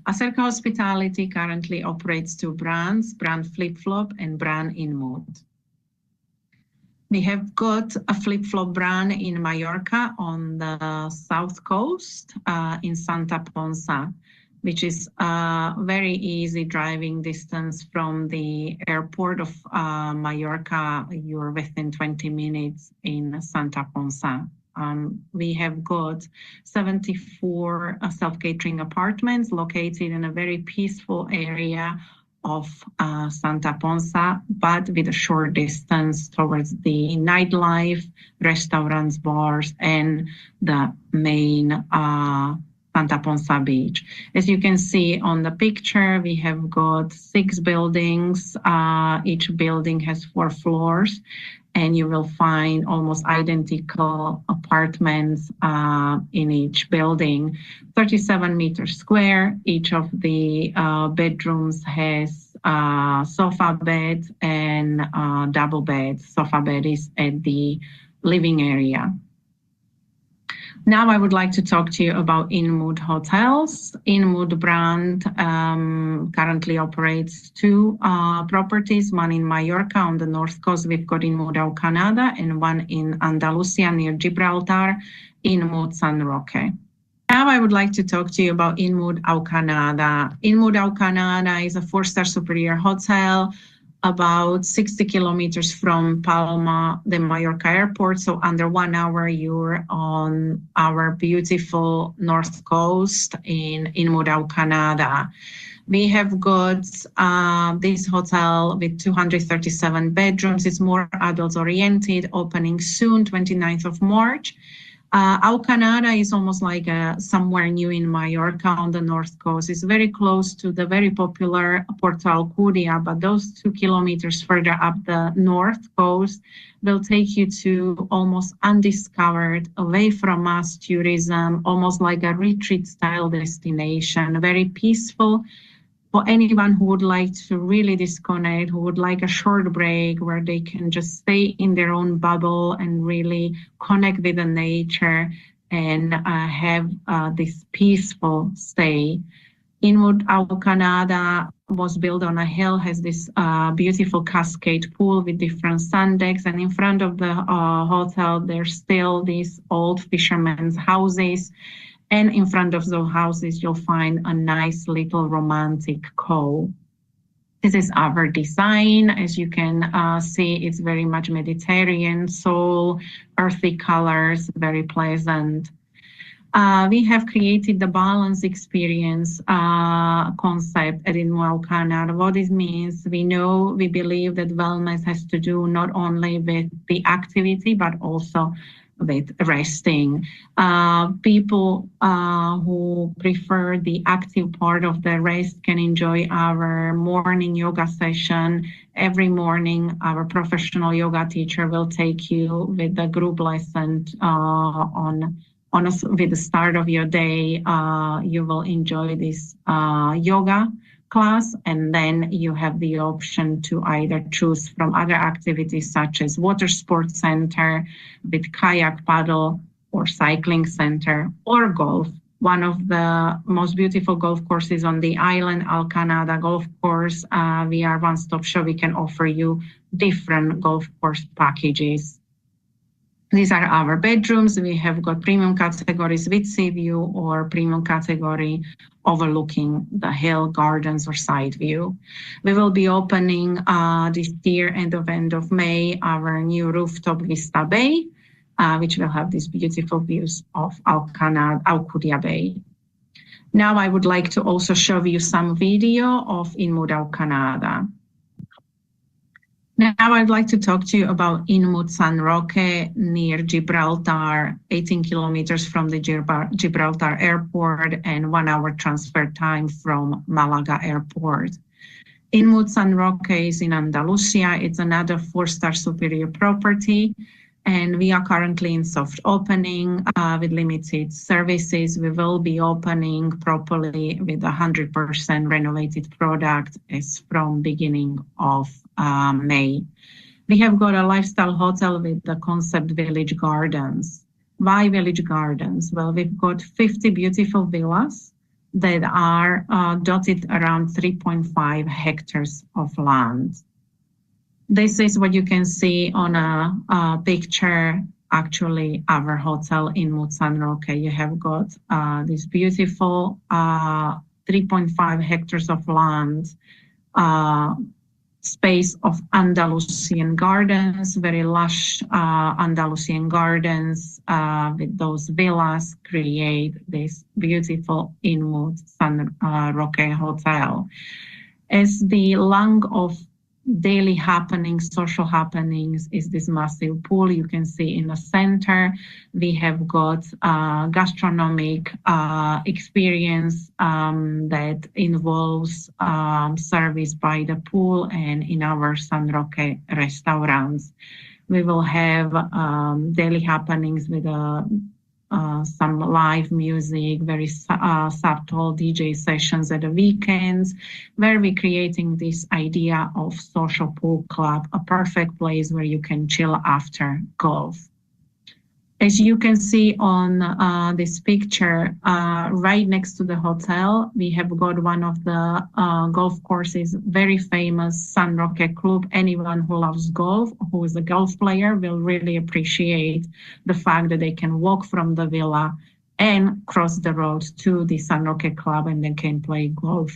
Acerca Hospitality currently operates 2 brands, brand Flip Flop and brand In Mood. We have got a Flip Flop brand in Mallorca on the south coast in Santa Ponsa, which is a very easy driving distance from the airport of Mallorca. You're within 20 minutes in Santa Ponsa. We have got 74 self-catering apartments located in a very peaceful area of Santa Ponsa, but with a short distance towards the nightlife, restaurants, bars, and the main Santa Ponsa beach. As you can see on the picture, we have got 6 buildings. Each building has 4 floors, and you will find almost identical apartments in each building. 37 meters square. Each of the bedrooms has sofa bed and double bed. Sofa bed is at the living area. Now I would like to talk to you about In Mood Hotels. In Mood brand currently operates 2 properties, one in Mallorca on the north coast. We've got In Mood Alcanada, and one in Andalusia near Gibraltar, In Mood San Roque. Now I would like to talk to you about In Mood Alcanada. In Mood Alcanada is a 4-star superior hotel about 60 kilometers from Palma de Mallorca airport. So under 1 hour, you're on our beautiful north coast in Mood Alcanada. We have got this hotel with 237 bedrooms. It's more adult oriented, opening soon, 29th of March. Alcanada is almost like somewhere new in Mallorca on the north coast. It's very close to the very popular Porto Alcudia, but those 2 kilometers further up the north coast will take you to almost undiscovered, away from mass tourism, almost like a retreat style destination, very peaceful. For anyone who would like to really disconnect, who would like a short break where they can just stay in their own bubble and really connect with the nature and have this peaceful stay. In Mood Alcanada was built on a hill, has this beautiful cascade pool with different sun decks, and in front of the hotel there's still these old fishermen's houses. And in front of those houses, you'll find a nice little romantic cove. This is our design. As you can see, it's very much Mediterranean, soul, earthy colors, very pleasant. We have created the balance experience concept at In Mood Alcanada. What it means, we believe that wellness has to do not only with the activity, but also with resting. People who prefer the active part of the rest can enjoy our morning yoga session. Every morning, our professional yoga teacher will take you with the group lesson with the start of your day. You will enjoy this yoga class, and then you have the option to either choose from other activities such as water sports center with kayak paddle, or cycling center, or golf. one of the most beautiful golf courses on the island, Alcanada Golf Course. We are one-stop shop. We can offer you different golf course packages. These are our bedrooms. We have got premium categories with sea view or premium category overlooking the hill, gardens, or side view. We will be opening this year, end of May, our new rooftop Vista Bay, which will have these beautiful views of Alcudia Bay. Now I would like to also show you some video of Inmut Alcanada. Now I'd like to talk to you about Inmut San Roque near Gibraltar, 18 kilometers from the Gibraltar airport and 1 hour transfer time from Malaga airport. Inmut San Roque is in Andalusia. It's another 4-star superior property, and we are currently in soft opening with limited services. We will be opening properly with 100% renovated product as from beginning of May. We have got a lifestyle hotel with the concept Village Gardens. Why Village Gardens? Well, we've got 50 beautiful villas that are dotted around 3.5 hectares of land. This is what you can see on a picture, actually our hotel in Inmut San Roque. You have got this beautiful 3.5 hectares of land, space of Andalusian gardens, very lush Andalusian gardens with those villas create this beautiful Inmut San Roque hotel. As the lung of daily happenings, social happenings, is this massive pool. You can see in the center, we have got gastronomic experience that involves service by the pool and in our San Roque restaurants. We will have daily happenings with some live music, very subtle DJ sessions at the weekends, where we're creating this idea of social pool club, a perfect place where you can chill after golf. As you can see on this picture, right next to the hotel, we have got one of the golf courses, very famous San Roque Club. Anyone who loves golf, who is a golf player, will really appreciate the fact that they can walk from the villa and cross the road to the San Roque Club and they can play golf.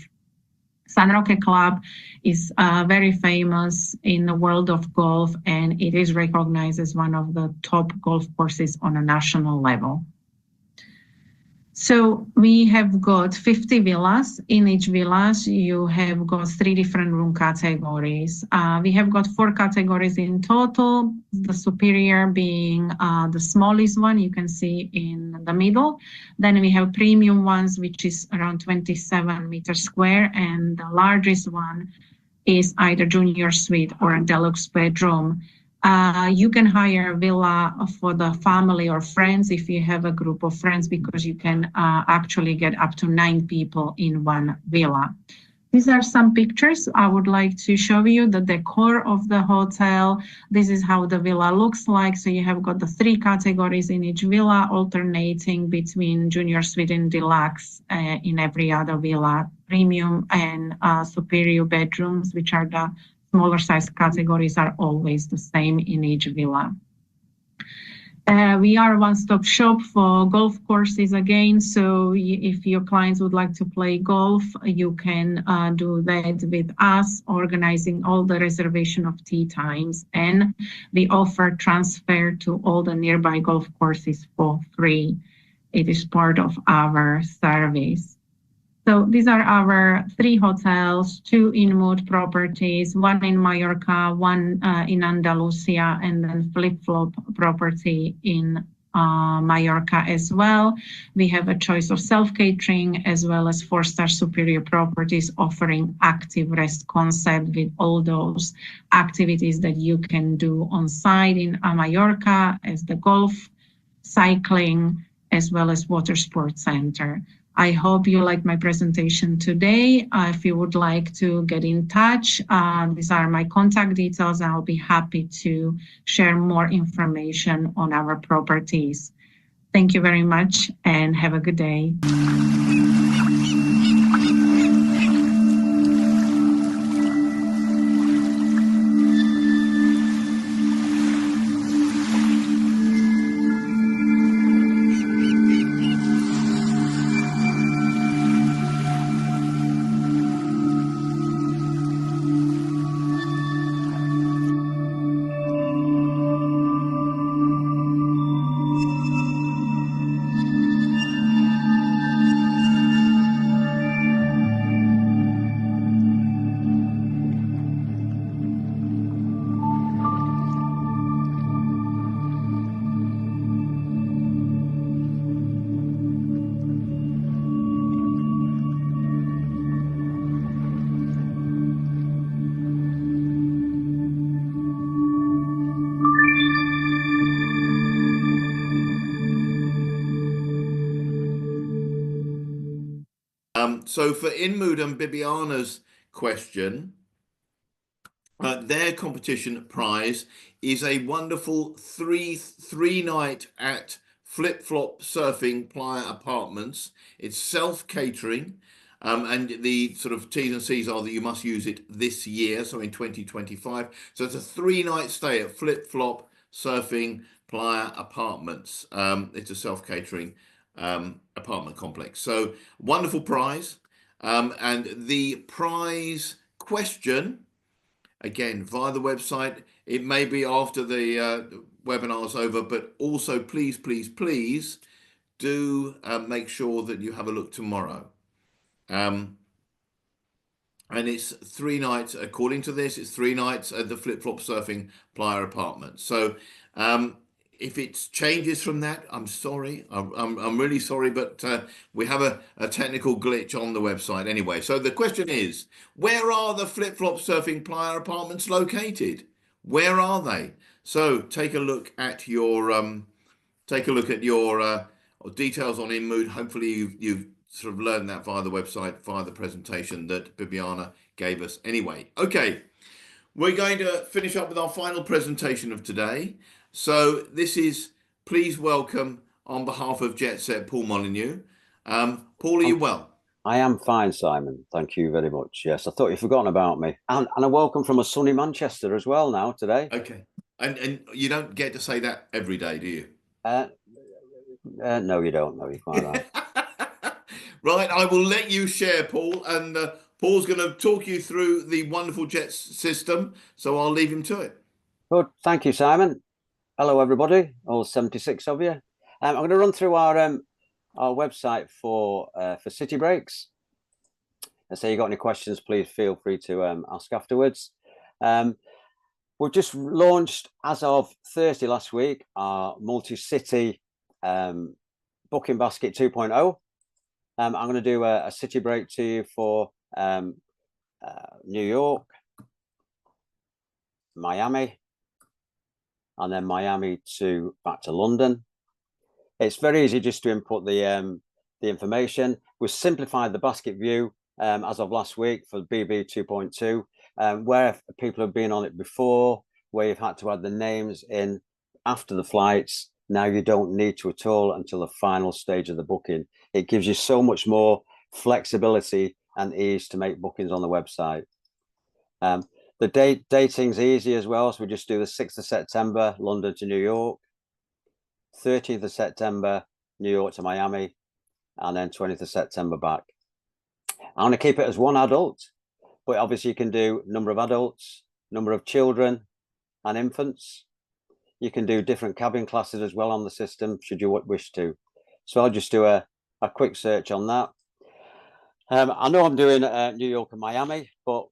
San Roque Club is very famous in the world of golf, and it is recognized as one of the top golf courses on a national level. So we have got 50 villas. In each villas, you have got 3 different room categories. We have got 4 categories in total, the superior being the smallest one you can see in the middle. Then we have premium ones, which is around 27 meters square, and the largest one is either junior suite or a deluxe bedroom. You can hire a villa for the family or friends if you have a group of friends, because you can actually get up to 9 people in one villa. These are some pictures. I would like to show you the decor of the hotel. This is how the villa looks like. So you have got the 3 categories in each villa, alternating between junior suite and deluxe in every other villa, premium and superior bedrooms, which are the smaller size categories, are always the same in each villa. We are a one-stop shop for golf courses again. So if your clients would like to play golf, you can do that with us, organizing all the reservation of tee times. And we offer transfer to all the nearby golf courses for free. It is part of our service. So these are our 3 hotels, 2 Inmut properties, 1 in Mallorca, 1 in Andalusia, and then flip-flop property in Mallorca as well. We have a choice of self-catering as well as 4-star superior properties offering active rest concept with all those activities that you can do on site in Mallorca, as the golf, cycling, as well as water sports center. I hope you like my presentation today. If you would like to get in touch, these are my contact details. I'll be happy to share more information on our properties. Thank you very much and have a good day. So for Inmood and Bibiana's question, their competition prize is a wonderful three night at Flip Flop Surfing Playa Apartments. It's self-catering, and the sort of T's and C's are that you must use it this year, so in 2025. So it's a 3-night stay at Flip Flop Surfing Playa Apartments. It's a self-catering apartment complex. So wonderful prize. And the prize question, again, via the website. It may be after the webinar's over, but also please, please, please do make sure that you have a look tomorrow. And it's 3 nights, according to this, it's 3 nights at the Flip Flop Surfing Playa Apartment. So if it changes from that, I'm sorry. I'm really sorry, but we have a technical glitch on the website anyway. So the question is, where are the Flip Flop Surfing Playa Apartments located? Where are they? So take a look at your details on Inmood. Hopefully you've sort of learned that via the website, via the presentation that Bibiana gave us anyway. Okay, we're going to finish up with our final presentation of today. So this is, please welcome on behalf of Jetset, Paul Molyneux. Paul, are you well? I am fine, Simon. Thank you very much. Yes, I thought you'd forgotten about me. And a welcome from a sunny Manchester as well now today. Okay. And you don't get to say that every day, do you? No, you don't. No, you're quite right. Right, I will let you share, Paul. And Paul's going to talk you through the wonderful Jet system. So I'll leave him to it. Good. Thank you, Simon. Hello, everybody. All 76 of you. I'm going to run through our website for city breaks. And so, you got any questions? Please feel free to ask afterwards. We've just launched, as of Thursday last week, our multi-city booking basket 2.0. I'm going to do a city break to you for New York, Miami, and then Miami back to London. It's very easy just to input the information. We've simplified the basket view as of last week for BB 2.2, where people have been on it before, where you've had to add the names in after the flights. Now you don't need to at all until the final stage of the booking. It gives you so much more flexibility and ease to make bookings on the website. The dating's easy as well. So we just do the 6th of September, London to New York, 30th of September, New York to Miami, and then 20th of September back. I'm going to keep it as one adult, but obviously you can do number of adults, number of children and infants. You can do different cabin classes as well on the system, should you wish to. So I'll just do a quick search on that. I know I'm doing New York and Miami, but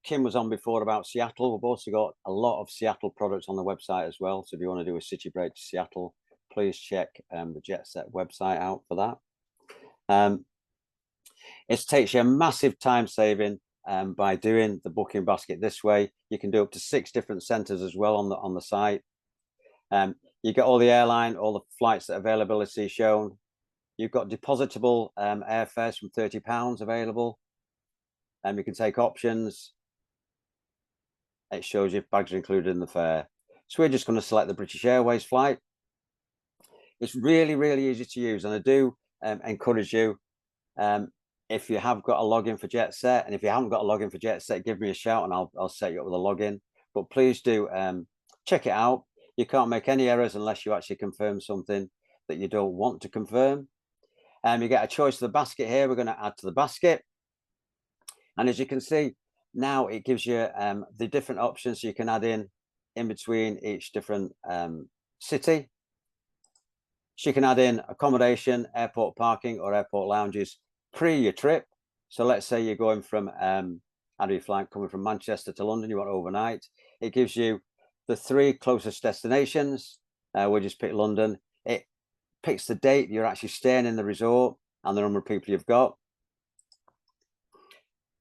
Kim was on before about Seattle. We've also got a lot of Seattle products on the website as well. So if you want to do a city break to Seattle, please check the Jetset website out for that. It takes you a massive time saving by doing the booking basket this way. You can do up to 6 different centers as well on the site. You get all the airline, all the flights that availability shown. You've got depositable airfares from £30 available. You can take options. It shows you if bags are included in the fare. So we're just going to select the British Airways flight. It's really, really easy to use. And I do encourage you, if you have got a login for Jetset, and if you haven't got a login for Jetset, give me a shout and I'll set you up with a login. But please do check it out. You can't make any errors unless you actually confirm something that you don't want to confirm. You get a choice of the basket here. We're going to add to the basket. And as you can see, now it gives you the different options you can add in between each different city. So you can add in accommodation, airport parking, or airport lounges pre your trip. So let's say you're going from out of your flight coming from Manchester to London, you want overnight. It gives you the 3 closest destinations. We'll just pick London. It picks the date you're actually staying in the resort and the number of people you've got.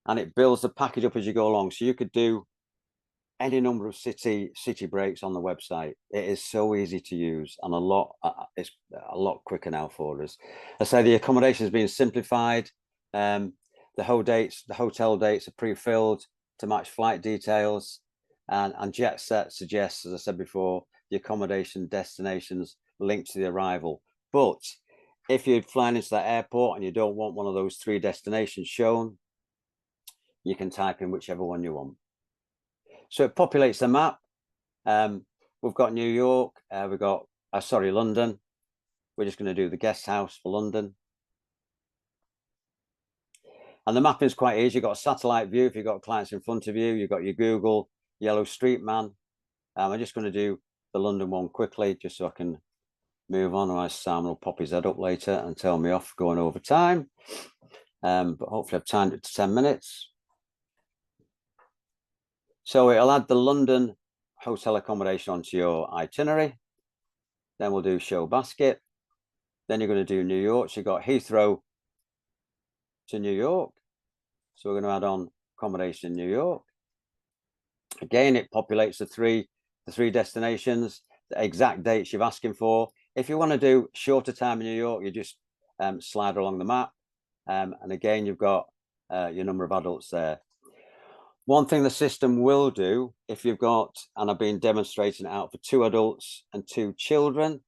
And it builds the package up as you go along. So you could do any number of city breaks on the website. It is so easy to use and it's a lot quicker now for us. I say the accommodation has been simplified. The hotel dates are pre-filled to match flight details, and Jetset suggests, as I said before, the accommodation destinations linked to the arrival. But if you're flying into that airport and you don't want one of those 3 destinations shown, you can type in whichever one you want. So it populates the map. We've got New York, we've got London. We're just going to do the guest house for London. And the mapping is quite easy. You've got a satellite view if you've got clients in front of you. You've got your Google Yellow Street Man. I'm just going to do the London one quickly, just so I can move on. Otherwise, Sam will pop his head up later and tell me off going over time. But hopefully I've timed it to 10 minutes. So it'll add the London hotel accommodation onto your itinerary. Then we'll do show basket. Then you're going to do New York. So you've got Heathrow to New York. So we're going to add on accommodation in New York. Again, it populates the three destinations, the exact dates you're asking for. If you want to do shorter time in New York, you just slide along the map. And again, you've got your number of adults there. One thing the system will do, if you've got, and I've been demonstrating it out for 2 adults and 2 children,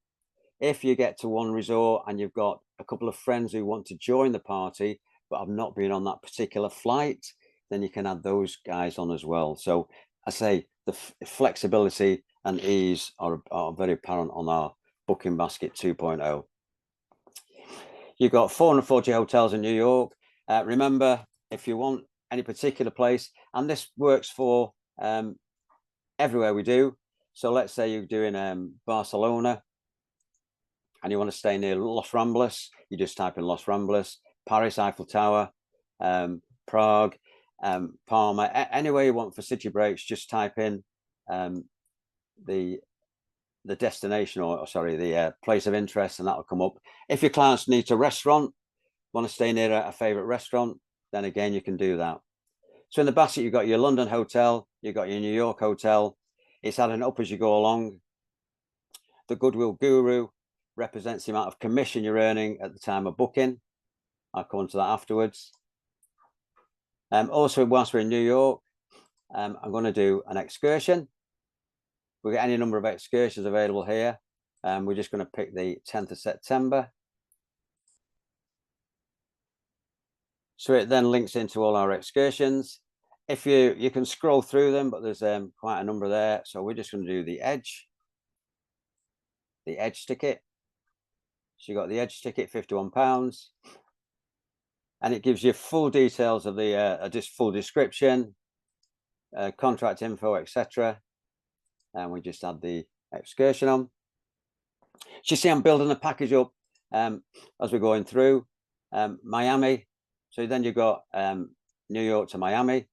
if you get to one resort and you've got a couple of friends who want to join the party, but have not been on that particular flight, then you can add those guys on as well. So I say the flexibility and ease are very apparent on our Booking Basket 2.0. You've got 440 hotels in New York. Remember, if you want any particular place, and this works for everywhere we do. So let's say you're doing Barcelona and you want to stay near Los Ramblas, you just type in Los Ramblas. Paris, Eiffel Tower, Prague, Palma, anywhere you want for city breaks, just type in the destination or sorry, the place of interest, and that'll come up. If your clients need a restaurant, want to stay near a favorite restaurant, then again you can do that. So in the basket you've got your London hotel, you've got your New York hotel. It's adding up as you go along. The Goodwill Guru represents the amount of commission you're earning at the time of booking. I'll come on to that afterwards. Also, whilst we're in New York, I'm going to do an excursion. We've got any number of excursions available here. We're just going to pick the 10th of September. So it then links into all our excursions. If you can scroll through them, but there's quite a number there. So we're just going to do the Edge ticket. So you got the Edge ticket, £51. And it gives you full details of the just full description, contract info, etc. And we just add the excursion on. So you see, I'm building a package up as we're going through. Miami. So then you've got New York to Miami.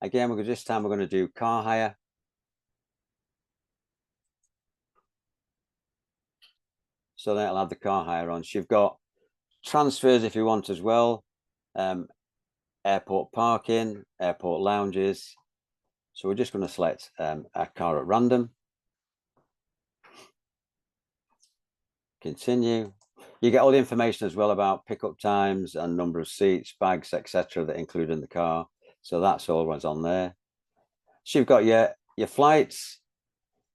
Again, this time we're going to do car hire. So then it'll have the car hire on. So you've got transfers if you want as well, airport parking, airport lounges. So we're just going to select a car at random. Continue. You get all the information as well about pickup times and number of seats, bags, etc. that include in the car. So that's always on there. So you've got your flights,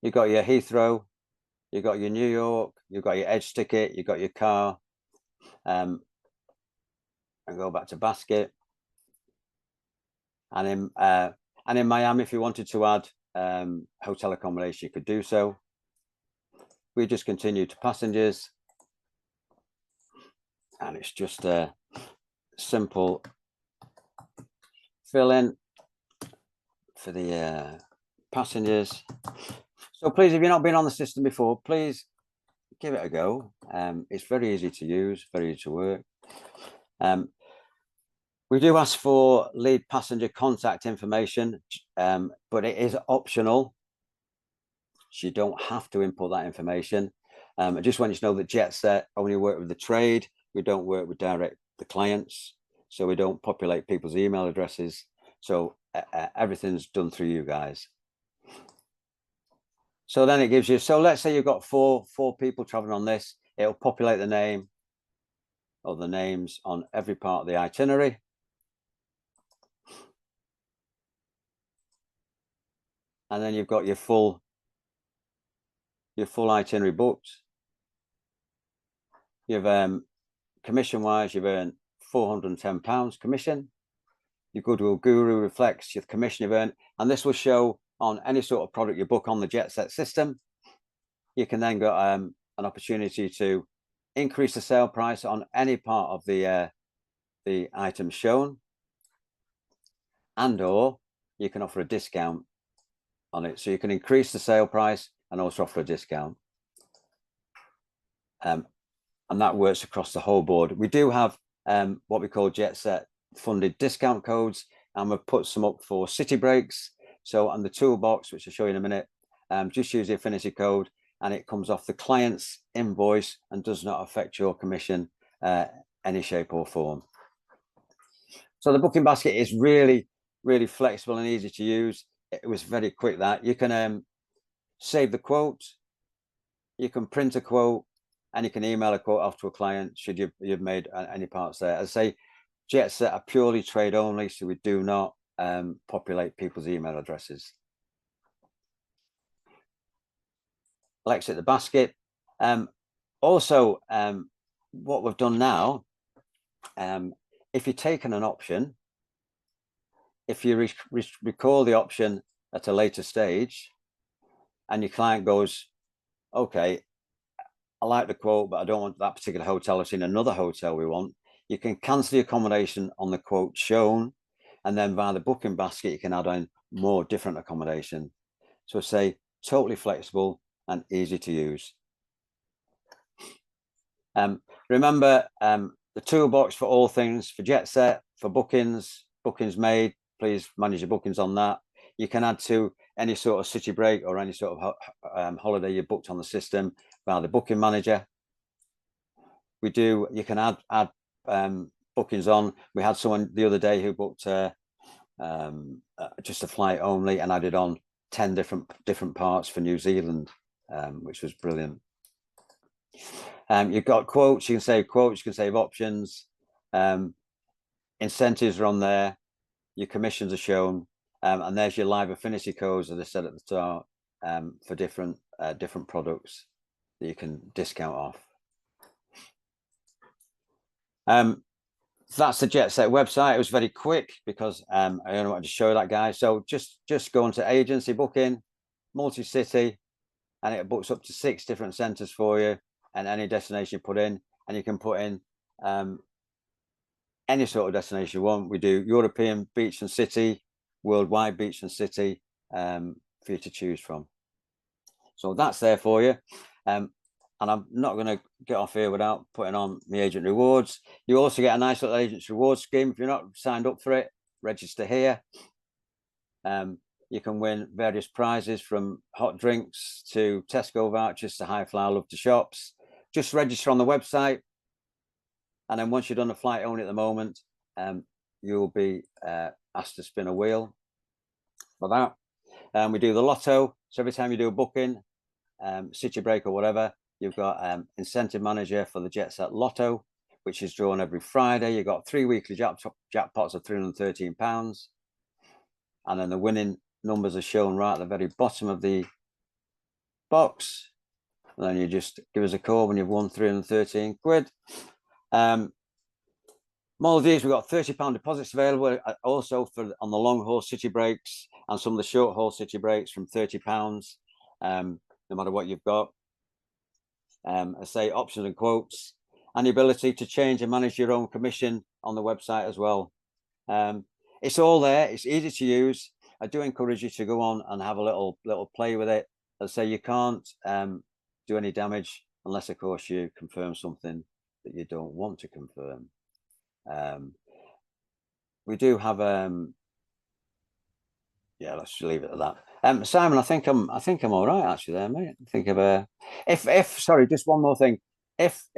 you've got your Heathrow, You've got your New York, you've got your Edge ticket, you've got your car. And go back to basket. And in Miami, if you wanted to add hotel accommodation, you could do so. We just continue to passengers. And it's just a simple fill in for the passengers. So please, if you've not been on the system before, please give it a go. It's very easy to use, very easy to work. We do ask for lead passenger contact information, but it is optional. So you don't have to input that information. I just want you to know that Jetset only work with the trade. We don't work with the clients. So we don't populate people's email addresses. So everything's done through you guys. So then it gives you, so let's say you've got four people traveling on this. It'll populate the name or the names on every part of the itinerary. And then you've got your full itinerary booked. You've commission wise, you've earned £410 commission. Your Goodwill Guru reflects your commission you've earned, and this will show on any sort of product you book on the Jetset system. You can then get an opportunity to increase the sale price on any part of the items shown, and or you can offer a discount on it. So you can increase the sale price and also offer a discount. And that works across the whole board. We do have what we call Jetset funded discount codes, and we've put some up for city breaks. So on the toolbox, which I'll show you in a minute, just use the affinity code and it comes off the client's invoice and does not affect your commission any shape or form. So the booking basket is really, really flexible and easy to use. It was very quick that you can save the quote, you can print a quote, and you can email a quote off to a client should you've made any parts there. As I say, Jetset are purely trade only, so we do not populate people's email addresses. I'll exit the basket. Also, what we've done now, if you've taken an option, if you recall the option at a later stage and your client goes, okay, I like the quote, but I don't want that particular hotel. I've seen another hotel we want. You can cancel the accommodation on the quote shown, and then via the booking basket, you can add on more different accommodation. So say totally flexible and easy to use. Remember the toolbox for all things for Jetset, for bookings made, please manage your bookings on that. You can add to any sort of city break or any sort of holiday you booked on the system via the booking manager. You can add bookings on. We had someone the other day who booked just a flight only and added on 10 different parts for New Zealand, which was brilliant. You've got quotes, you can save quotes, you can save options. Incentives are on there, your commissions are shown, and there's your live affinity codes, as I said at the start, for different products that you can discount off. That's the Jetset website. It was very quick because I only wanted to show that, guys. So just go into agency booking, multi-city, and it books up to 6 different centers for you, and any destination you put in, and you can put in any sort of destination you want. We do European beach and city, worldwide beach and city for you to choose from. So that's there for you. And I'm not going to get off here without putting on my agent rewards. You also get a nice little agent's reward scheme. If you're not signed up for it, register here. You can win various prizes from hot drinks to Tesco vouchers to High Flyer Love to shops. Just register on the website. And then once you've done a flight only at the moment, you'll be asked to spin a wheel for that. We do the lotto. So every time you do a booking, city break or whatever, you've got incentive manager for the Jetset Lotto, which is drawn every Friday. You've got 3 weekly jackpots of £313. And then the winning numbers are shown right at the very bottom of the box. And then you just give us a call when you've won 313 quid. Maldives, we've got £30 deposits available also for on the long haul city breaks and some of the short haul city breaks from £30, no matter what you've got. I say options and quotes, and the ability to change and manage your own commission on the website as well. It's all there. It's easy to use. I do encourage you to go on and have a little play with it. As I say, you can't do any damage unless, of course, you confirm something that you don't want to confirm. We do have yeah, let's leave it at that. Simon, I think I'm all right actually there, mate. I think of if sorry, just one more thing. If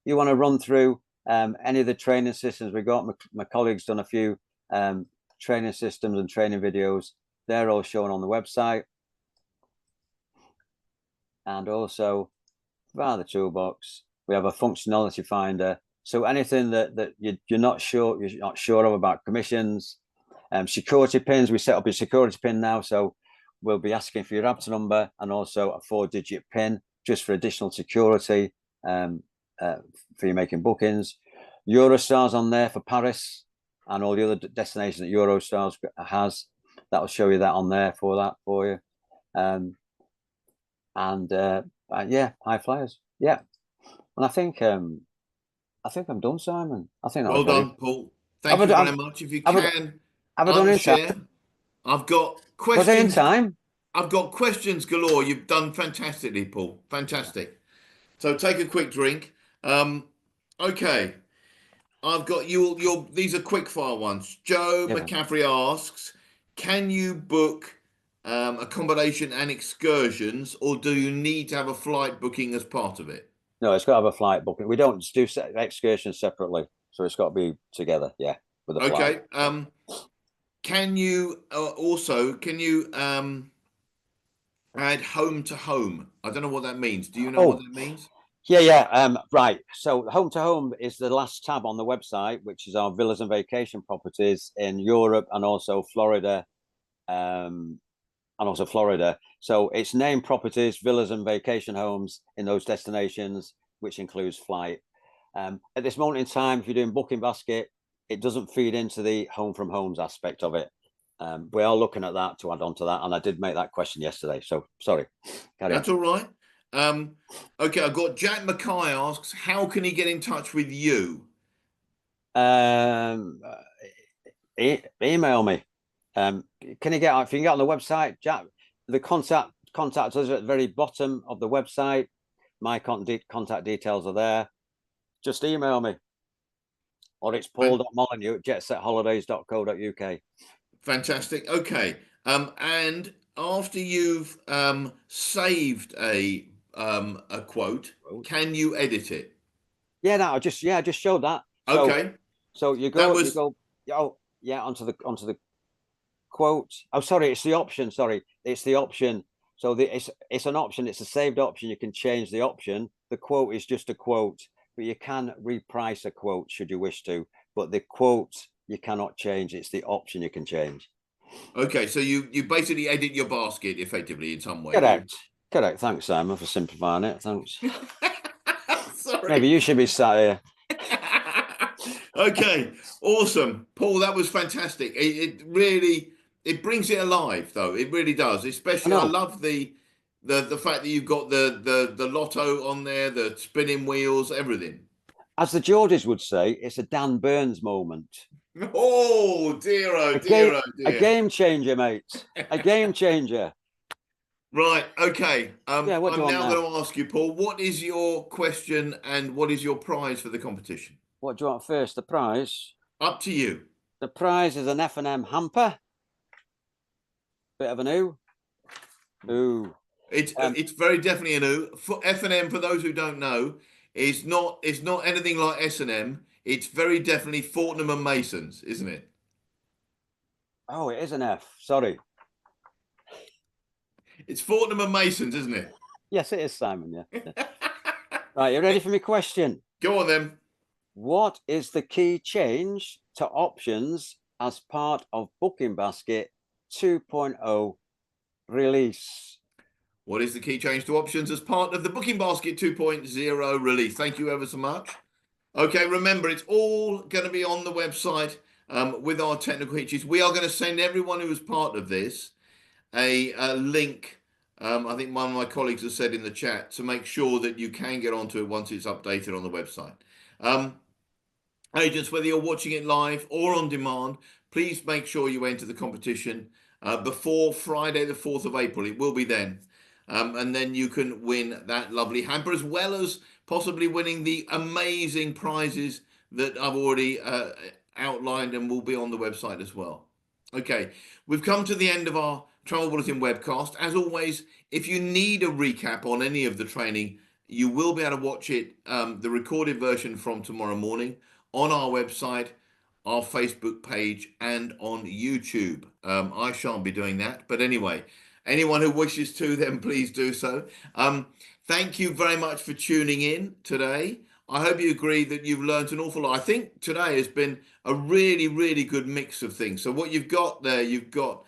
you want to run through any of the training systems we got, my colleague's done a few training systems and training videos. They're all shown on the website. And also via the toolbox, we have a functionality finder. So anything that you're not sure of about commissions, security pins, we set up a security pin now, so we'll be asking for your ABTA number and also a 4-digit pin just for additional security for you making bookings. Eurostars on there for Paris and all the other destinations that Eurostars has. That'll show you that on there for you. Yeah, high flyers. Yeah, and I think I'm done, Simon. I think that well was ready. done, Paul. Thank you very much. If you can have I done in unshare, time? I've got Was I in questions. time? I've got questions galore. You've done fantastically, Paul. Fantastic. So take a quick drink. Okay. I've got your these are quick fire ones. Joe Yeah. McCaffrey asks, can you book accommodation and excursions, or do you need to have a flight booking as part of it? No, it's got to have a flight booking. We don't do excursions separately, so it's got to be together. Yeah, with a flight. Okay. Can you add home to home? I don't know what that means. Do you know what that means? Yeah. Right. So home to home is the last tab on the website, which is our villas and vacation properties in Europe and also Florida. So it's named properties, villas and vacation homes in those destinations, which includes flight. At this moment in time, if you're doing Booking Basket, it doesn't feed into the home from homes aspect of it. We are looking at that to add on to that, and I did make that question yesterday. So sorry. That's all right. Okay, I've got Jack Mackay asks, how can he get in touch with you? Email me. Can you get if you can get on the website, Jack? The contact us at the very bottom of the website. My contact details are there. Just email me, or it's paul.molyneux@jetsetholidays.co.uk. Fantastic. Okay. And after you've saved a quote, can you edit it? Yeah, no, I just showed that. Okay. So you go onto the quote. Oh, sorry, it's the option. Sorry, it's the option. So it's an option. It's a saved option. You can change the option. The quote is just a quote, but you can reprice a quote should you wish to. But the quote you cannot change. It's the option you can change. Okay, so you basically edit your basket effectively in some way. Correct. Thanks, Simon, for simplifying it. Thanks. Sorry. Maybe you should be sat here. Okay, awesome, Paul. That was fantastic. It really brings it alive, though. It really does. Especially, I love the fact that you've got the lotto on there, the spinning wheels, everything. As the Geordies would say, it's a Dan Burns moment. Oh dear, oh dear. A game changer, mate. A game changer. Right. Okay. I'm now going to ask you, Paul. What is your question and what is your prize for the competition? What do you want first? The prize? Up to you. The prize is an F&M hamper. Bit of an ooh. Ooh. It's very definitely an ooh. For F&M, for those who don't know, is not anything like S&M. It's very definitely Fortnum and Masons, isn't it? Oh, it is an F. Sorry. It's Fortnum and Masons, isn't it? Yes, it is, Simon. Yeah. Right, you ready for my question? Go on then. What is the key change to options as part of Booking Basket 2.0 release? What is the key change to options as part of the Booking Basket 2.0 release? Thank you ever so much. Okay, remember, it's all going to be on the website with our technical hitches. We are going to send everyone who is part of this a link. I think one of my colleagues has said in the chat to make sure that you can get onto it once it's updated on the website. Agents, whether you're watching it live or on demand, please make sure you enter the competition before Friday, the 4th of April. It will be then. And then you can win that lovely hamper, as well as possibly winning the amazing prizes that I've already outlined and will be on the website as well. Okay, we've come to the end of our Travel Bulletin webcast. As always, if you need a recap on any of the training, you will be able to watch it, the recorded version from tomorrow morning on our website, our Facebook page, and on YouTube. I shan't be doing that, but anyway, anyone who wishes to, then please do so. Thank you very much for tuning in today. I hope you agree that you've learned an awful lot. I think today has been a really, really good mix of things. So what you've got there, you've got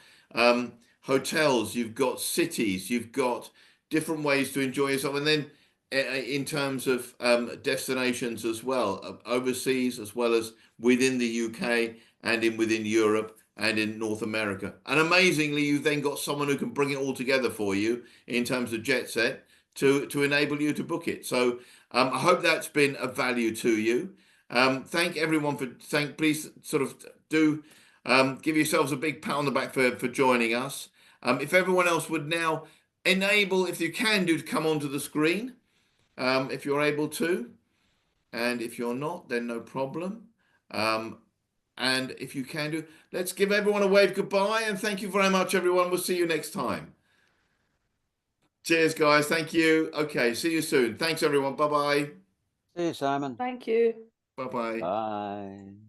hotels, you've got cities, you've got different ways to enjoy yourself, and then in terms of destinations as well, overseas as well as within the UK and within Europe and in North America. And amazingly, you've then got someone who can bring it all together for you in terms of Jetset to enable you to book it. So I hope that's been of value to you. Thank everyone please sort of do give yourselves a big pat on the back for joining us. If everyone else would now enable, if you can do, to come onto the screen, if you're able to, and if you're not, then no problem. And if you can do, let's give everyone a wave goodbye, and thank you very much, everyone. We'll see you next time. Cheers, guys. Thank you. Okay, see you soon. Thanks, everyone. Bye-bye. See you, Simon. Thank you. Bye-bye. Bye.